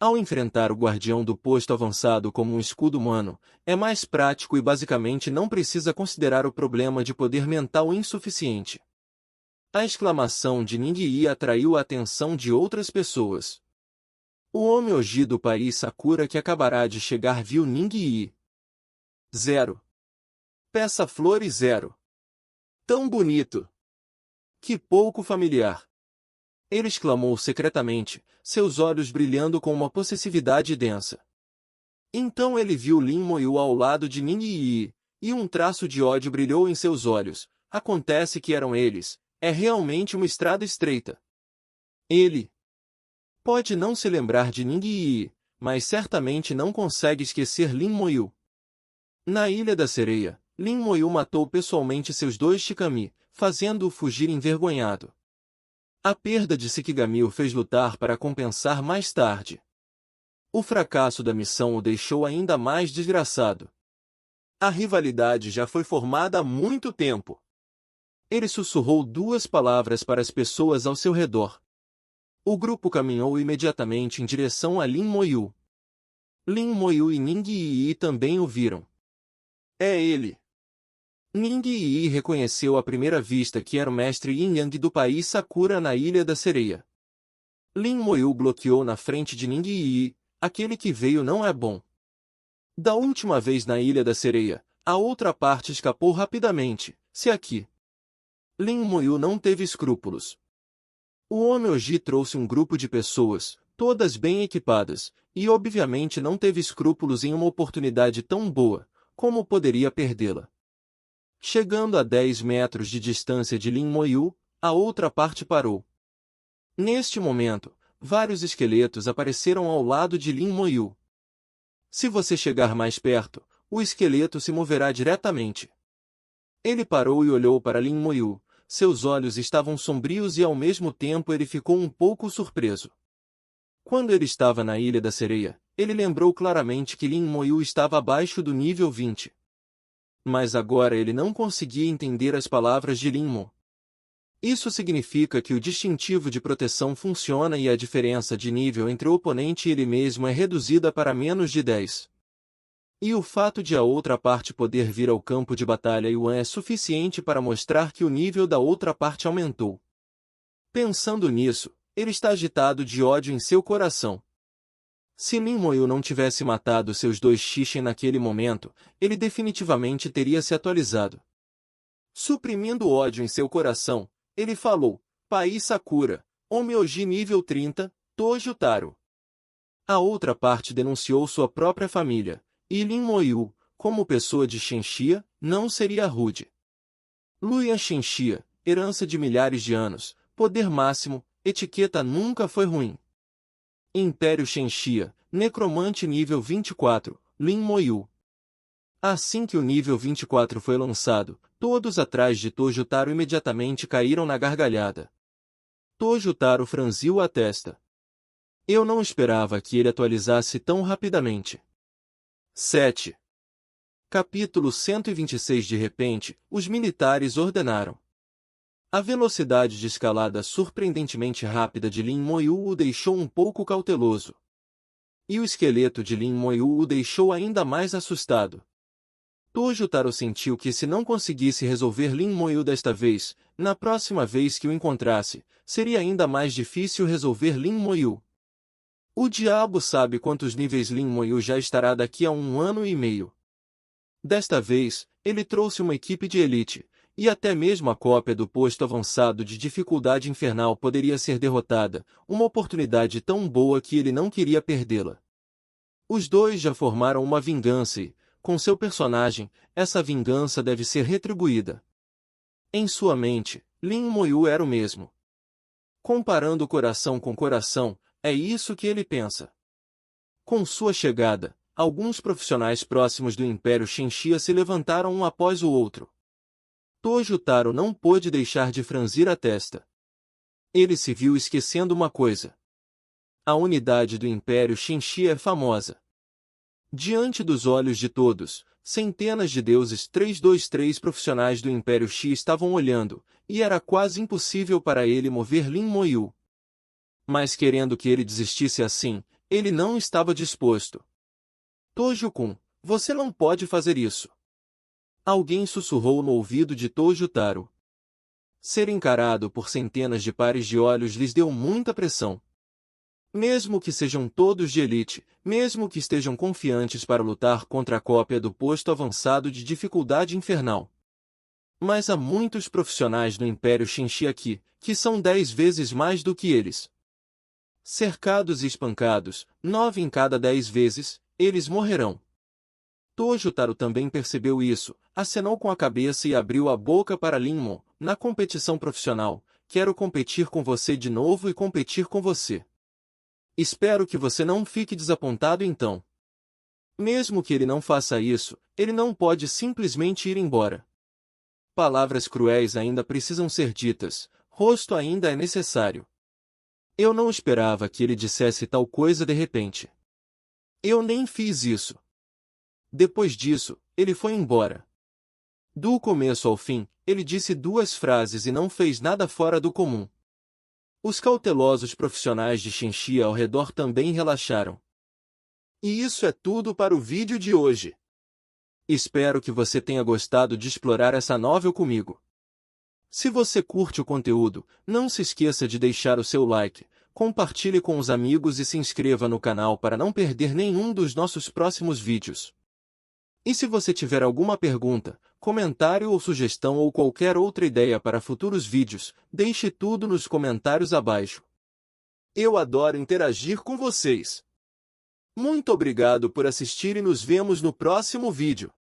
Ao enfrentar o guardião do posto avançado como um escudo humano, é mais prático e basicamente não precisa considerar o problema de poder mental insuficiente. A exclamação de Ning Yi atraiu a atenção de outras pessoas. O Onmyoji do país Sakura que acabará de chegar viu Ning Yi. 0. Peça flores 0. Tão bonito! Que pouco familiar! Ele exclamou secretamente, seus olhos brilhando com uma possessividade densa. Então ele viu Lin Moyu ao lado de Ning Yi, e um traço de ódio brilhou em seus olhos. Acontece que eram eles, é realmente uma estrada estreita. Ele pode não se lembrar de Ning Yi, mas certamente não consegue esquecer Lin Moyu. Na Ilha da Sereia, Lin Moyu matou pessoalmente seus 2 Shikami, fazendo-o fugir envergonhado. A perda de Shikigami o fez lutar para compensar mais tarde. O fracasso da missão o deixou ainda mais desgraçado. A rivalidade já foi formada há muito tempo. Ele sussurrou duas palavras para as pessoas ao seu redor. O grupo caminhou imediatamente em direção a Lin Moyu. Lin Moyu e Ning Yi também o viram. É ele! Ning Yi reconheceu à primeira vista que era o mestre Yin Yang do país Sakura na Ilha da Sereia. Lin Moyu bloqueou na frente de Ning Yi. Aquele que veio não é bom. Da última vez na Ilha da Sereia, a outra parte escapou rapidamente. Se aqui. Lin Moyu não teve escrúpulos. O Onmyoji trouxe um grupo de pessoas, todas bem equipadas, e obviamente não teve escrúpulos em uma oportunidade tão boa, como poderia perdê-la. Chegando a 10 metros de distância de Lin Moyu, a outra parte parou. Neste momento, vários esqueletos apareceram ao lado de Lin Moyu. Se você chegar mais perto, o esqueleto se moverá diretamente. Ele parou e olhou para Lin Moyu. Seus olhos estavam sombrios e ao mesmo tempo ele ficou um pouco surpreso. Quando ele estava na Ilha da Sereia, ele lembrou claramente que Lin Moyu estava abaixo do nível 20. Mas agora ele não conseguia entender as palavras de Lin Mo. Isso significa que o distintivo de proteção funciona e a diferença de nível entre o oponente e ele mesmo é reduzida para menos de 10. E o fato de a outra parte poder vir ao campo de batalha Yuan é suficiente para mostrar que o nível da outra parte aumentou. Pensando nisso, ele está agitado de ódio em seu coração. Se Lin Moyu não tivesse matado seus dois Shishin naquele momento, ele definitivamente teria se atualizado. Suprimindo o ódio em seu coração, ele falou, País Sakura, Onmyoji nível 30, Tojo Taro. A outra parte denunciou sua própria família. E Lin Moyu, como pessoa de Shenxia, não seria rude. Luyan Shenxia, herança de milhares de anos, poder máximo, etiqueta nunca foi ruim. Império Shenxia, necromante nível 24, Lin Moyu. Assim que o nível 24 foi lançado, todos atrás de Tojo Taro imediatamente caíram na gargalhada. Tojo Taro franziu a testa. Eu não esperava que ele atualizasse tão rapidamente. 7. Capítulo 126. De repente, os militares ordenaram. A velocidade de escalada surpreendentemente rápida de Lin Moyu o deixou um pouco cauteloso. E o esqueleto de Lin Moyu o deixou ainda mais assustado. Tojo Taro sentiu que se não conseguisse resolver Lin Moyu desta vez, na próxima vez que o encontrasse, seria ainda mais difícil resolver Lin Moyu. O diabo sabe quantos níveis Lin Moyu já estará daqui a 1 ano e meio. Desta vez, ele trouxe uma equipe de elite, e até mesmo a cópia do posto avançado de dificuldade infernal poderia ser derrotada, uma oportunidade tão boa que ele não queria perdê-la. Os dois já formaram uma vingança e, com seu personagem, essa vingança deve ser retribuída. Em sua mente, Lin Moyu era o mesmo. Comparando coração com coração, é isso que ele pensa. Com sua chegada, alguns profissionais próximos do Império Shenxia se levantaram um após o outro. Tojo Taro não pôde deixar de franzir a testa. Ele se viu esquecendo uma coisa. A unidade do Império Shenxia é famosa. Diante dos olhos de todos, centenas de deuses 323 profissionais do Império Xi estavam olhando, e era quase impossível para ele mover Lin Moyu. Mas querendo que ele desistisse assim, ele não estava disposto. Tojo-kun, você não pode fazer isso. Alguém sussurrou no ouvido de Tojo Taro. Ser encarado por centenas de pares de olhos lhes deu muita pressão. Mesmo que sejam todos de elite, mesmo que estejam confiantes para lutar contra a cópia do posto avançado de dificuldade infernal. Mas há muitos profissionais do Império Shenxia aqui, que são 10 vezes mais do que eles. Cercados e espancados, 9 em cada 10 vezes, eles morrerão. Tojo Taro também percebeu isso, acenou com a cabeça e abriu a boca para Lin Mo. Na competição profissional, quero competir com você de novo e competir com você. Espero que você não fique desapontado então. Mesmo que ele não faça isso, ele não pode simplesmente ir embora. Palavras cruéis ainda precisam ser ditas, rosto ainda é necessário. Eu não esperava que ele dissesse tal coisa de repente. Eu nem fiz isso. Depois disso, ele foi embora. Do começo ao fim, ele disse 2 frases e não fez nada fora do comum. Os cautelosos profissionais de Xinxia ao redor também relaxaram. E isso é tudo para o vídeo de hoje. Espero que você tenha gostado de explorar essa novel comigo. Se você curte o conteúdo, não se esqueça de deixar o seu like, compartilhe com os amigos e se inscreva no canal para não perder nenhum dos nossos próximos vídeos. E se você tiver alguma pergunta, comentário ou sugestão ou qualquer outra ideia para futuros vídeos, deixe tudo nos comentários abaixo. Eu adoro interagir com vocês. Muito obrigado por assistir e nos vemos no próximo vídeo.